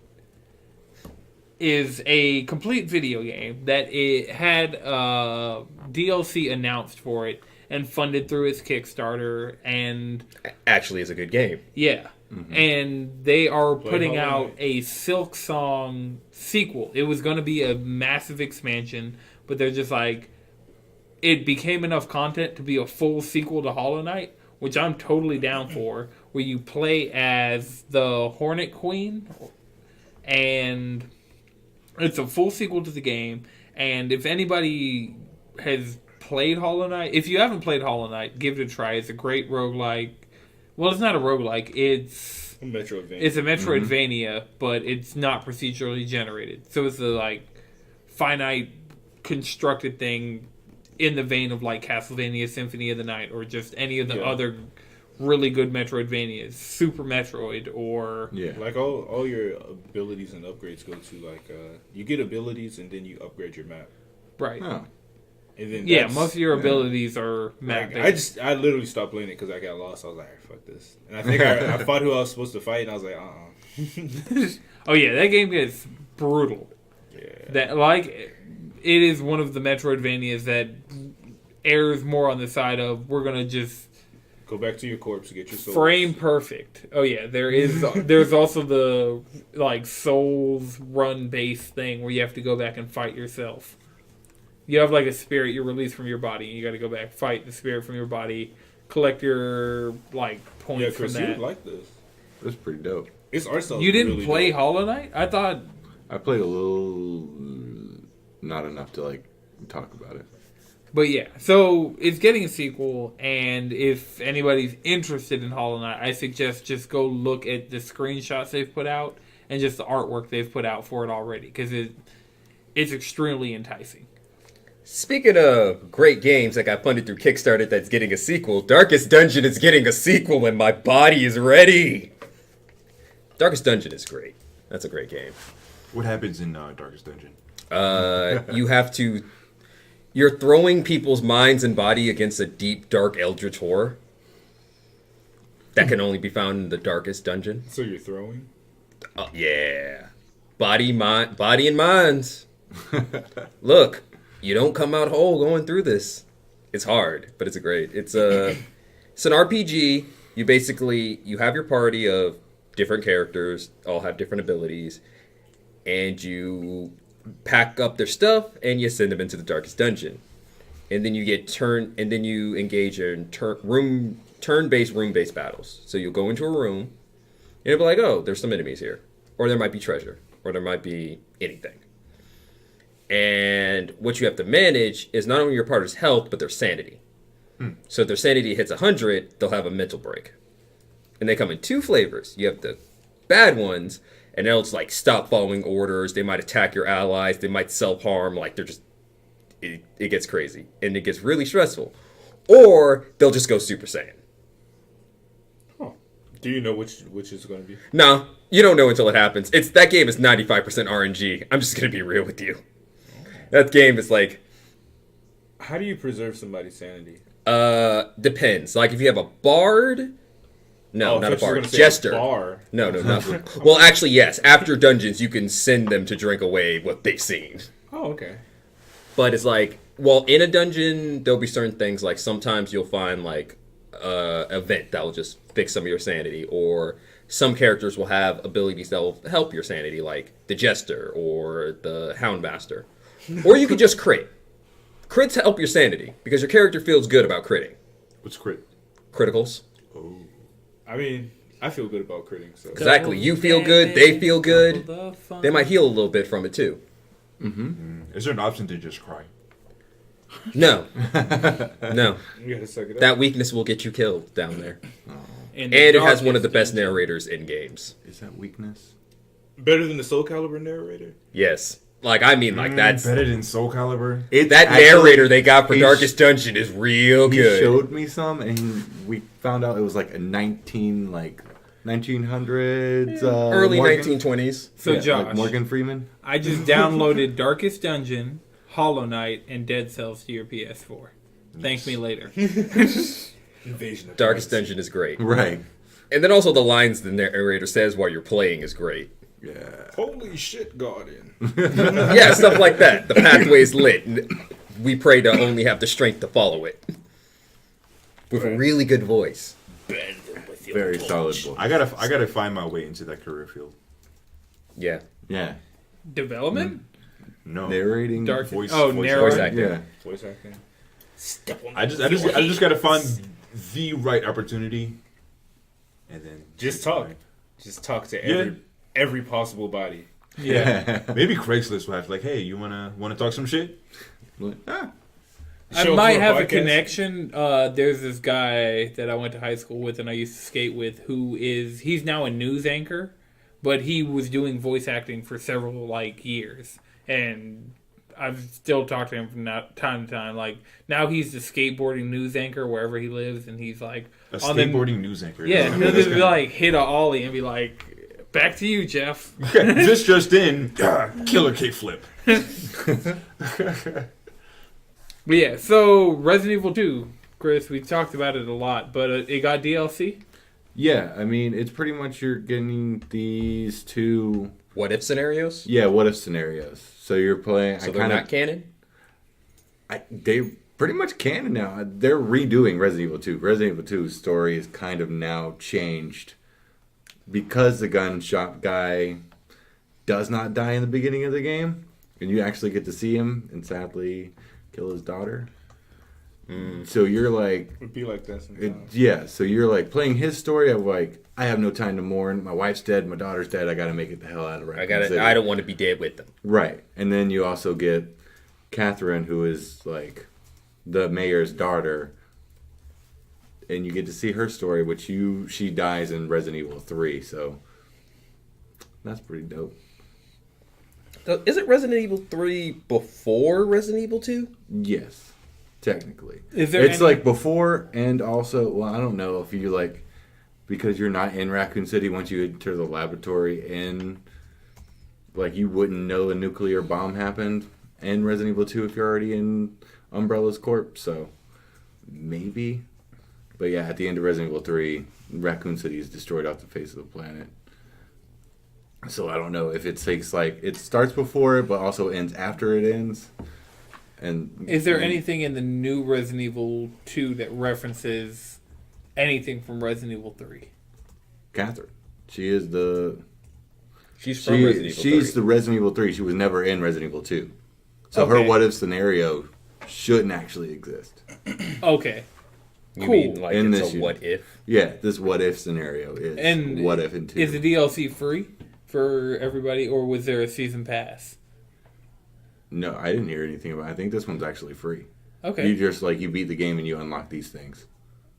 is a complete video game that it had DLC announced for it and funded through its Kickstarter, and Actually, it's a good game. yeah. And they are putting Hollow out Knight. a Silk Song sequel. It was going to be a massive expansion, but they're just like, it became enough content to be a full sequel to Hollow Knight, which I'm totally down for, where you play as the Hornet Queen, and it's a full sequel to the game. And if anybody has played Hollow Knight, if you haven't played Hollow Knight, give it a try. It's a great roguelike. Well, it's not a roguelike. It's A Metroidvania. It's a Metroidvania, but it's not procedurally generated. So it's a like finite constructed thing in the vein of like Castlevania Symphony of the Night or just any of the other really good Metroidvanias, Super Metroid or Like all your abilities and upgrades go to like you get abilities and then you upgrade your map. right. Oh. And then Most of your abilities are map like, based. I literally stopped playing it because I got lost. I was like, "Alright, fuck this," and I think I fought who I was supposed to fight, and I was like, Oh yeah, that game gets brutal. yeah. That like it is one of the Metroidvanias that errs more on the side of we're gonna just Go back to your corpse to get your soul. frame perfect. Oh yeah, there's also the like souls run based thing where you have to go back and fight yourself. You have like a spirit you release from your body, and you got to go back, fight the spirit from your body, collect your like points Yeah, from Chris, you that. would like this. It was pretty dope. It's art style. You didn't really play dope. Hollow Knight? I thought, I played a little, not enough to like talk about it. but yeah. So it's getting a sequel, and if anybody's interested in Hollow Knight, I suggest just go look at the screenshots they've put out and just the artwork they've put out for it already, because it's extremely enticing. Speaking of great games that got funded through Kickstarter that's getting a sequel, Darkest Dungeon is getting a sequel and my body is ready. Darkest Dungeon is great. That's a great game. What happens in Darkest Dungeon? You're throwing people's minds and body against a deep, dark eldritch horror that can only be found in the Darkest Dungeon. So you're throwing? Yeah. Body and minds. Look, you don't come out whole going through this. It's hard, but it's it's an RPG. You have your party of different characters, all have different abilities, and you pack up their stuff and you send them into the Darkest Dungeon. And then you engage in turn-based room-based battles. So you'll go into a room and it'll be like, "Oh, there's some enemies here." Or there might be treasure, or there might be anything. And what you have to manage is not only your partner's health, but their sanity. So if their sanity hits 100, they'll have a mental break. And they come in two flavors. You have the bad ones, and they'll just like stop following orders. They might attack your allies. They might self-harm. Like they're just, it gets crazy. And it gets really stressful. Or they'll just go Super Saiyan. Oh. Do you know which is going to be? No, you don't know until it happens. That game is 95% RNG. I'm just going to be real with you. That game is like... How do you preserve somebody's sanity? Depends. Like if you have a bard... No, not a bard. Jester. Bar. No, not... Well, actually, yes. After dungeons, you can send them to drink away what they've seen. Oh, okay. But it's like... Well, in a dungeon, there'll be certain things. Like sometimes you'll find like an event that will just fix some of your sanity. Or some characters will have abilities that will help your sanity. Like the Jester or the Houndmaster. Or you could just crit. Crits help your sanity because your character feels good about critting. What's crit? Criticals. Oh. I mean, I feel good about critting. So. Exactly. You feel good. They feel good. They might heal a little bit from it too. Is there an option to just cry? No. No. You gotta suck it up. That weakness will get you killed down there. And And it has one of the best narrators in games. Is that weakness? Better than the Soul Calibur narrator? Yes. Like, I mean, like, that's... Better than Soul Calibur? That narrator they got for Darkest Dungeon is real He good. showed me some, and we found out it was like a 1900s Early Morgan, 1920s. So yeah, Josh, like Morgan Freeman. I just downloaded Darkest Dungeon, Hollow Knight, and Dead Cells to your PS4. Thank me later. Invasion of Darkest Darkness. Dungeon is great. Right. And then also the lines the narrator says while you're playing is great. Yeah. Holy shit, Guardian. Yeah, stuff like that. The pathway's lit. And we pray to only have the strength to follow it. With a really good voice. Bend them with your Very punch. solid book. I gotta find my way into that career field. Yeah. Yeah. Development? No. Narrating. Dark. Voice- oh, voice narrow. Voice acting. Yeah. Voice acting. Step on I just gotta find the right opportunity, and then Just talk. Just talk to every possible body. Yeah. Maybe Craigslist will have like, hey, you wanna talk some shit? Like, I Show might for a have a podcast? connection. There's this guy that I went to high school with and I used to skate with he's now a news anchor, but he was doing voice acting for several years. And I've still talked to him from time to time. Like, now he's the skateboarding news anchor wherever he lives, and he's like... A skateboarding news anchor. Yeah, he'll just be like, hit a ollie and be like, back to you, Jeff. This just in, killer kickflip. But yeah, so Resident Evil 2, Chris, we talked about it a lot, but it got DLC? Yeah, I mean, it's pretty much you're getting these two... What if scenarios? Yeah, what if scenarios. So you're playing... So they're not canon? They pretty much canon now. They're redoing Resident Evil 2. Resident Evil 2's story is kind of now changed because the gun shop guy does not die in the beginning of the game, and you actually get to see him and sadly kill his daughter. So you're like... It would be like that sometimes. Yeah, so you're like playing his story of like, I have no time to mourn. My wife's dead. My daughter's dead. I got to make it the hell out of Raccoon City. I don't want to be dead with them. Right. And then you also get Catherine, who is like the mayor's daughter, and you get to see her story, which she dies in Resident Evil 3. So that's pretty dope. So isn't Resident Evil 3 before Resident Evil 2? Yes. Technically, It's like before, and also, well, I don't know if you like, because you're not in Raccoon City. Once you enter the laboratory, like you wouldn't know a nuclear bomb happened in Resident Evil 2 if you're already in Umbrella's corpse. So maybe, but yeah, at the end of Resident Evil 3, Raccoon City is destroyed off the face of the planet. So I don't know if it takes it starts before it, but also ends after it ends. And is there anything in the new Resident Evil 2 that references anything from Resident Evil 3? Catherine. She's from Resident Evil 3. She's the Resident Evil 3. She was never in Resident Evil 2. So her Okay. what if scenario shouldn't actually exist. Okay. You Cool. mean like In it's this a what if? Yeah, this what if scenario is And what if in 2. Is the DLC free for everybody, or was there a season pass? No, I didn't hear anything about it. I think this one's actually free. Okay. You just you beat the game and you unlock these things.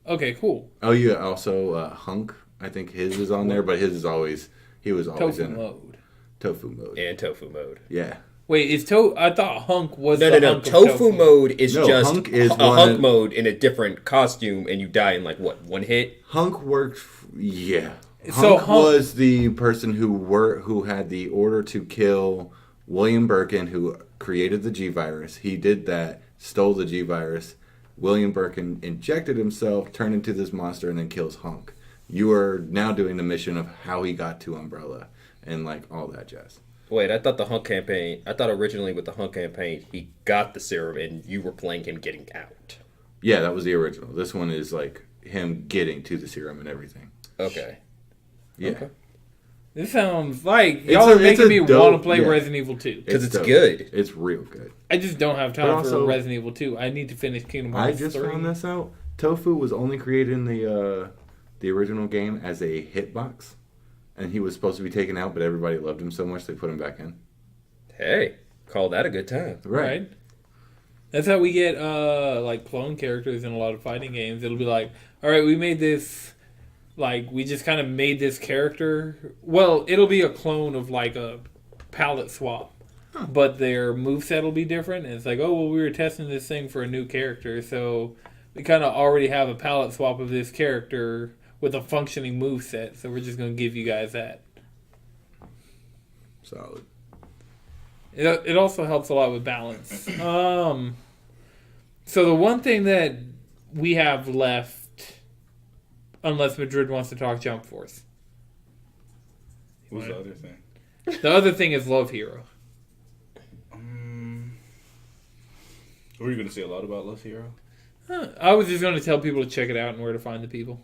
Okay, cool. Oh, yeah, also Hunk, I think his is on there, but he was always Tofu in mode. Tofu mode. And tofu mode. Yeah. Wait, I thought Hunk was No. the hunk of Tofu mode is No, just Hunk is a one hunk of- mode in a different costume, and you die in one hit. Hunk worked. Yeah. So Hunk was the person who had the order to kill William Birkin, who created the G virus. He did that, stole the G virus. William Birkin injected himself, turned into this monster, and then kills Hunk. You are now doing the mission of how he got to Umbrella and all that jazz. Wait, I thought originally with the Hunk campaign, he got the serum, and you were playing him getting out. Yeah, that was the original. This one is him getting to the serum and everything. Okay. Yeah. Okay. This sounds like y'all are making me want to play Resident Evil 2. Because it's dope. good. It's real good. I just don't have time But also- for Resident Evil 2. I need to finish Kingdom I Hearts just 3. found this out. Tofu was only created in the original game as a hitbox, and he was supposed to be taken out, but everybody loved him so much they put him back in. Hey, call that a good time. Right. That's how we get clone characters in a lot of fighting games. It'll be like, all right, we made this, we just kind of made this character. Well, it'll be a clone of a palette swap, but their moveset will be different. And it's like, oh, well, we were testing this thing for a new character, so we kind of already have a palette swap of this character with a functioning moveset, so we're just going to give you guys that. Solid. It also helps a lot with balance. So the one thing that we have left, unless Madrid wants to talk Jump Force, What's the other thing? the other thing is Love Hero. Were you going to say a lot about Love Hero? I was just going to tell people to check it out and where to find the people.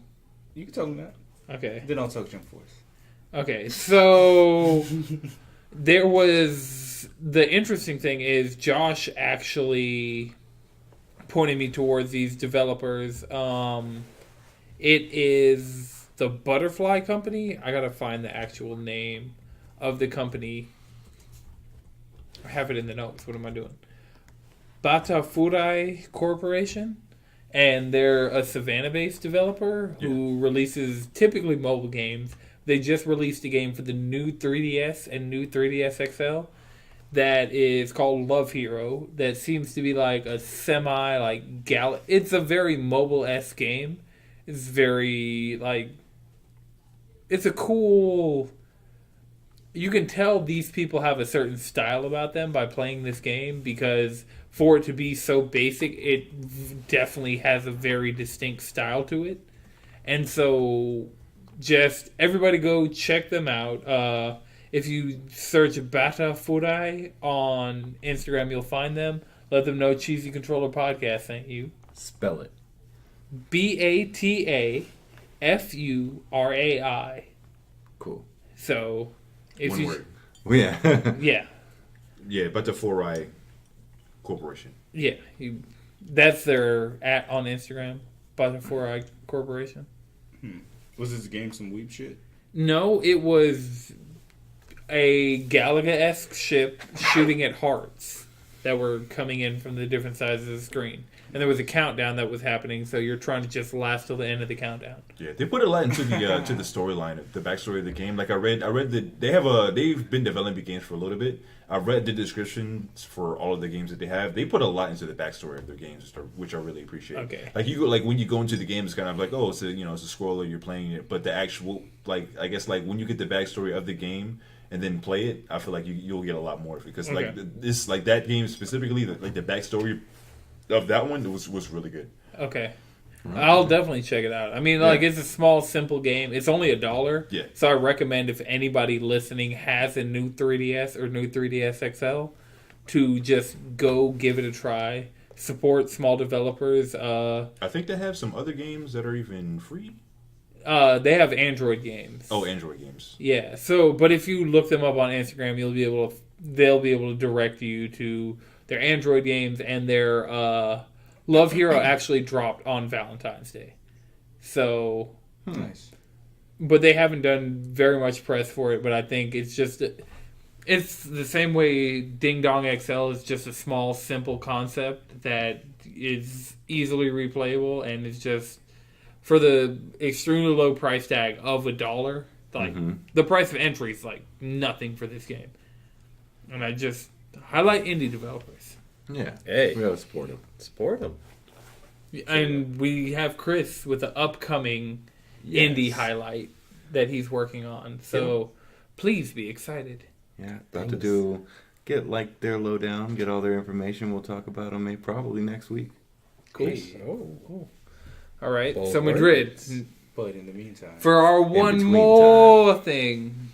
You can tell them that. Okay. Then I'll talk Jump Force. Okay. So there was the interesting thing is Josh actually pointed me towards these developers. It is the Butterfly Company. I gotta find the actual name of the company. I have it in the notes. What am I doing? Bata Furai Corporation, and they're a Savannah-based developer who releases typically mobile games. They just released a game for the new 3DS and new 3DS XL that is called Love Hero. That seems to be like a semi like It's a very mobile-esque game. It's very like it's a cool. You can tell these people have a certain style about them by playing this game because for it to be so basic, it definitely has a very distinct style to it. And so, just everybody go check them out. If you search Bata Furai on Instagram, you'll find them. Let them know Cheesy Controller Podcast sent you. Spell it. BATAFURAI. Cool. So, if One you word. Well, yeah. yeah. Yeah, but the 4i Corporation. Yeah, that's their on Instagram, Butterfly Corporation. Was this game some weep shit? No, it was a Galaga-esque ship shooting at hearts that were coming in from the different sides of the screen. And there was a countdown that was happening, so you're trying to just last till the end of the countdown. Yeah, they put a lot into the to the storyline, the backstory of the game. Like I read that they've been developing games for a little bit. I read the descriptions for all of the games that they have. They put a lot into the backstory of their games, which I really appreciate. Okay. Like when you go into the game, it's kind of like, oh, it's a scroller, you're playing it, but the actual I guess when you get the backstory of the game and then play it, I feel like you'll get a lot more of it because that game specifically, the backstory of that one was really good. Okay. I'll definitely check it out. I mean, it's a small, simple game. It's only $1. Yeah. So I recommend if anybody listening has a new 3DS or new 3DS XL to just go give it a try. Support small developers. I think they have some other games that are even free. They have Android games. Oh, Android games. Yeah. So, but if you look them up on Instagram, they'll be able to direct you to their Android games, and their Love Hero actually dropped on Valentine's Day. So, Nice. but they haven't done very much press for it, but I think it's the same way Ding Dong XL is just a small, simple concept that is easily replayable, and it's just for the extremely low price tag of $1, the price of entry is like nothing for this game. And I just highlight indie developers. Yeah. Hey. We gotta support them. Support them. And we have Chris with the upcoming indie highlight that he's working on. So please be excited. Yeah. About to get their lowdown, get all their information. We'll talk about them probably next week. Cool. Hey. Oh. All right. Bold So Madrid, words. But in the meantime, for our one between more thing,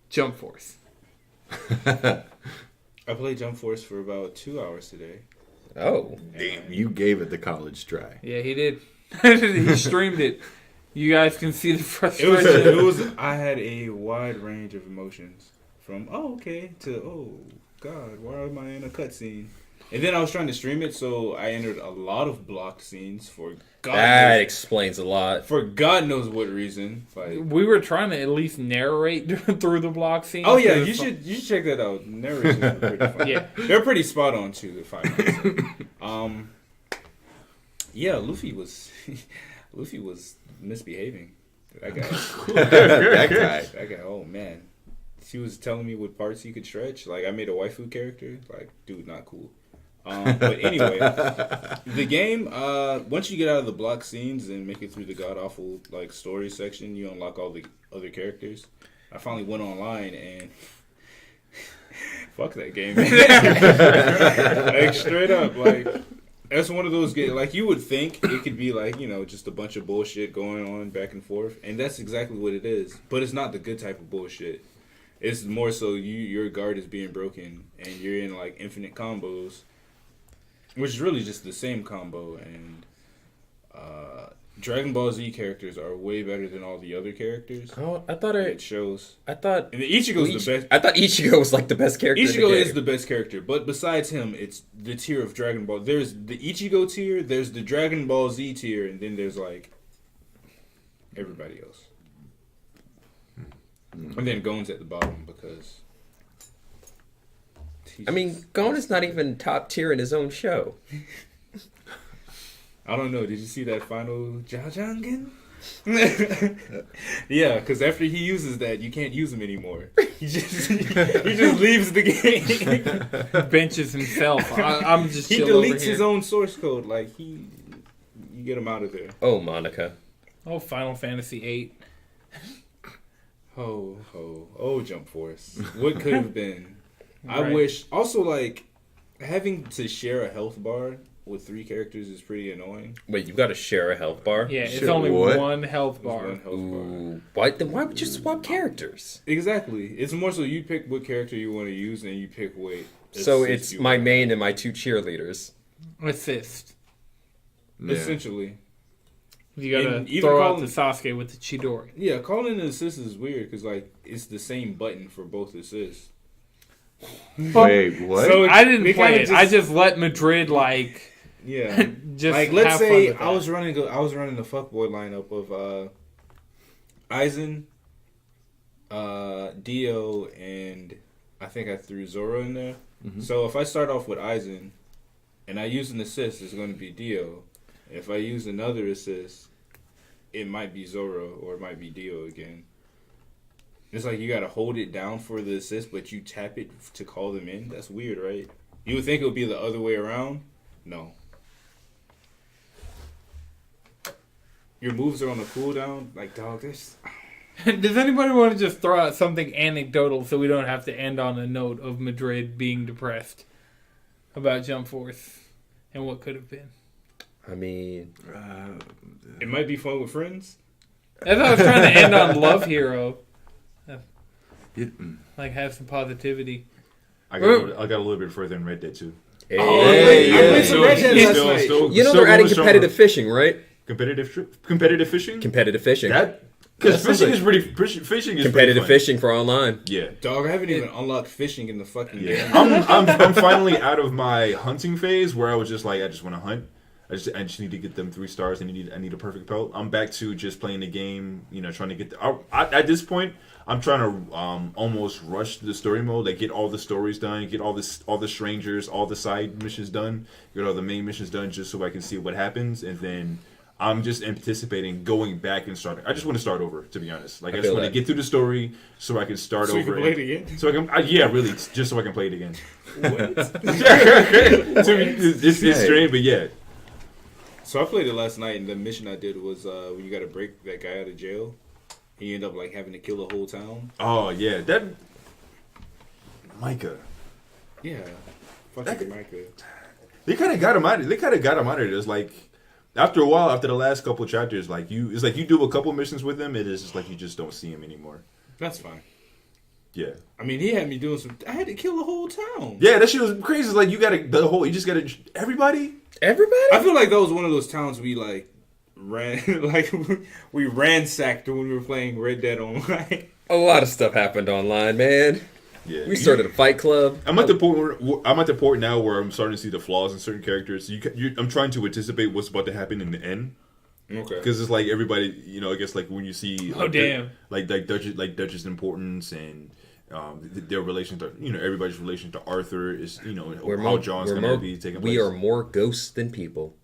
Jump Force. I played Jump Force for about 2 hours today. Oh. Damn, you gave it the college try. Yeah, he did. He streamed it. You guys can see the It frustration. was. I had a wide range of emotions, from okay to oh god, why am I in a cutscene? And then I was trying to stream it, so I entered a lot of blocked scenes for That knows, explains a lot. for God knows what reason. Like, We were trying to at least narrate through the block scene. oh yeah, you should check that out. Narrations are pretty fun. Yeah. They're pretty spot on too. If I might say. Yeah, Luffy was misbehaving. That guy. That guy. That guy, oh man. She was telling me what parts he could stretch. Like, I made a waifu character. Like, dude, not cool. But anyway, the game, once you get out of the block scenes and make it through the god-awful, story section, you unlock all the other characters. I finally went online and... fuck that game, man. Straight up, that's one of those games, you would think it could be, just a bunch of bullshit going on back and forth, and that's exactly what it is. But it's not the good type of bullshit. It's more so your guard is being broken, and you're in, infinite combos, which is really just the same combo, and Dragon Ball Z characters are way better than all the other characters. Oh, It shows. I thought And Ichigo's the best. I thought Ichigo was the best character. Ichigo is the best character, but besides him, it's the tier of Dragon Ball. There's the Ichigo tier, there's the Dragon Ball Z tier, and then there's everybody else. And then Gon's at the bottom because I mean, Gon is not even top tier in his own show. I don't know. Did you see that final Jajangin? Yeah, because after he uses that, you can't use him anymore. He just leaves the game. Benches himself. I'm just He chill over deletes here. his own source code. Like you get him out of there. Oh, Monica. Oh, Final Fantasy VIII. Oh, Jump Force. What could have been? I Right. wish. Also, like having to share a health bar with 3 characters is pretty annoying. Wait, you got to share a health bar? Yeah, it's Shit, only what? one health There's bar. one health bar. Ooh, why? Then why would you swap characters? Exactly. It's more so you pick what character you want to use, and you pick what. So assist it's you my want. main and my 2 cheerleaders. Assist. Yeah. Essentially. You gotta And even throw out calling- the Sasuke with the Chidori. Yeah, calling an assist is weird because like it's the same button for both assists. Wait, what? So I didn't they play kinda it. I just let Madrid Yeah. just Like let's have say fun with I was running the fuckboy lineup of Aizen, Dio, and I think I threw Zoro in there. Mhm. So if I start off with Aizen and I use an assist, it's going to be Dio. If I use another assist, it might be Zoro or it might be Dio again. It's like you got to hold it down for the assist, but you tap it to call them in. That's weird, right? You would think it would be the other way around. No. Your moves are on a cooldown. Like, dog, this. Does anybody want to just throw out something anecdotal so we don't have to end on a note of Madrid being depressed about Jump Force and what could have been? I mean, It might be fun with friends. As I was trying to end on Love Hero, Mm. like have some positivity. I got a little bit further in Red Dead 2. hey, I played some Red Dead last Still- night. still- you know still they're adding going competitive stronger. fishing, right? Competitive fishing. Competitive fishing. Because That sounds fishing like- is pretty. Fishing is Competitive pretty fishing for online. fun. Yeah. Dog, I haven't even unlocked fishing in the fucking Yeah, game. I'm finally out of my hunting phase where I was just like I just want to hunt. I just need to get them 3 stars and I need a perfect pelt. I'm back to just playing the game, trying to get at this point I'm trying to almost rush the story mode, like get all the stories done, get all the strangers, all the side missions done, get all the main missions done just so I can see what happens, and then I'm just anticipating going back and starting. I just want to start over, to be honest. Like I just feel want to that. get through the story so I can start So you over. can play it again? So I can, really, just so I can play it again. What? It's strange, but yeah. So I played it last night, and the mission I did was when you got to break that guy out of jail. He ended up like having to kill the whole town. Oh yeah, that Micah. Yeah, fucking Micah. They kind of got him out. They kind of got him out of it. It's like after a while, after the last couple chapters, it's like you do a couple missions with him. It is just like you just don't see him anymore. That's fine. Yeah. I mean, he had me doing some. I had to kill the whole town. Yeah, that shit was crazy. It's like you just gotta everybody. Everybody? I feel like that was one of those towns we like ran, like we ransacked when we were playing Red Dead Online. A lot of stuff happened online, man. Yeah. We started a fight club. I'm at the point now where I'm starting to see the flaws in certain characters. I'm trying to anticipate what's about to happen in the end. Okay. Because it's like everybody, I guess like when you see, like, damn, like Dutch's importance and their relation to, everybody's relation to Arthur is, how John's gonna be taking place. We are more ghosts than people.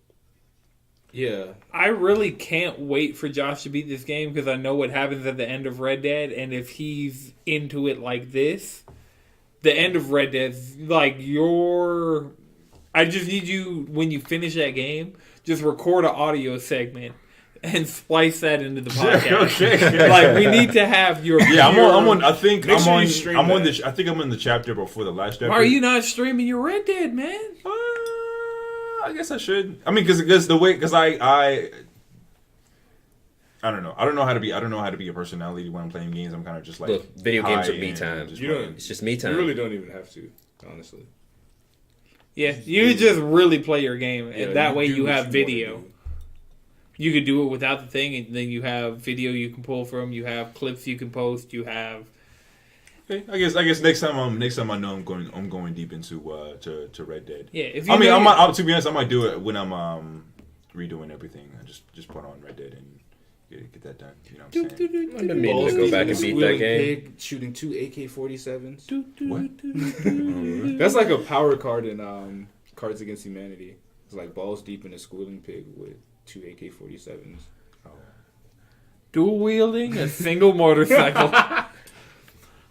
Yeah. I really can't wait for Josh to beat this game because I know what happens at the end of Red Dead, and if he's into it like this, the end of Red Dead's like I just need you, when you finish that game, just record an audio segment and splice that into the podcast. Okay. Like, we need to have your Yeah, I'm on. I Make think sure I'm you on. stream I'm on that. the. I think I'm in the chapter before the last chapter. Why are you not streaming your Red Dead, man? I guess I should. I mean, because I don't know. I don't know how to be. I don't know how to be a personality when I'm playing games. I'm kind of just like, Look, video games high are me and time. just You don't- playing. It's just me time. You really don't even have to, honestly. Yeah, you just really play your game, and Yeah, that way do you what have wanna video. do. You could do it without the thing, and then you have video you can pull from. You have clips you can post. You have Okay, I guess next time I know I'm going deep into to Red Dead. yeah. If you I mean, know to be honest, I might do it when I'm redoing everything. I just put on Red Dead and Get that done. You know what I'm saying? I've been meaning to go back and beat that game. Pig shooting 2 AK-47s. What? That's like a power card in Cards Against Humanity. It's like balls deep in a squealing pig with 2 AK-47s. Dual wielding a single motorcycle.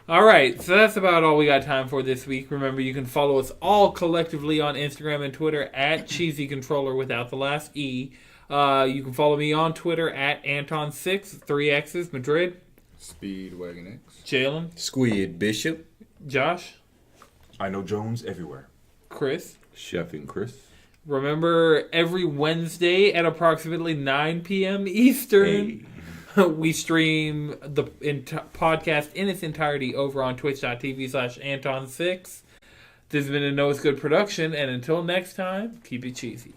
All right, so that's about all we got time for this week. Remember, you can follow us all collectively on Instagram and Twitter at Cheesy Controller without the last E. You can follow me on Twitter at Anton6, 3X's, Madrid. Speedwagon X. Jalen. Squid Bishop. Josh. I know Jones everywhere. Chris. Chef and Chris. Remember, every Wednesday at approximately 9 p.m. Eastern, we stream the podcast in its entirety over on twitch.tv/Anton6. This has been a No It's Good production, and until next time, keep it cheesy.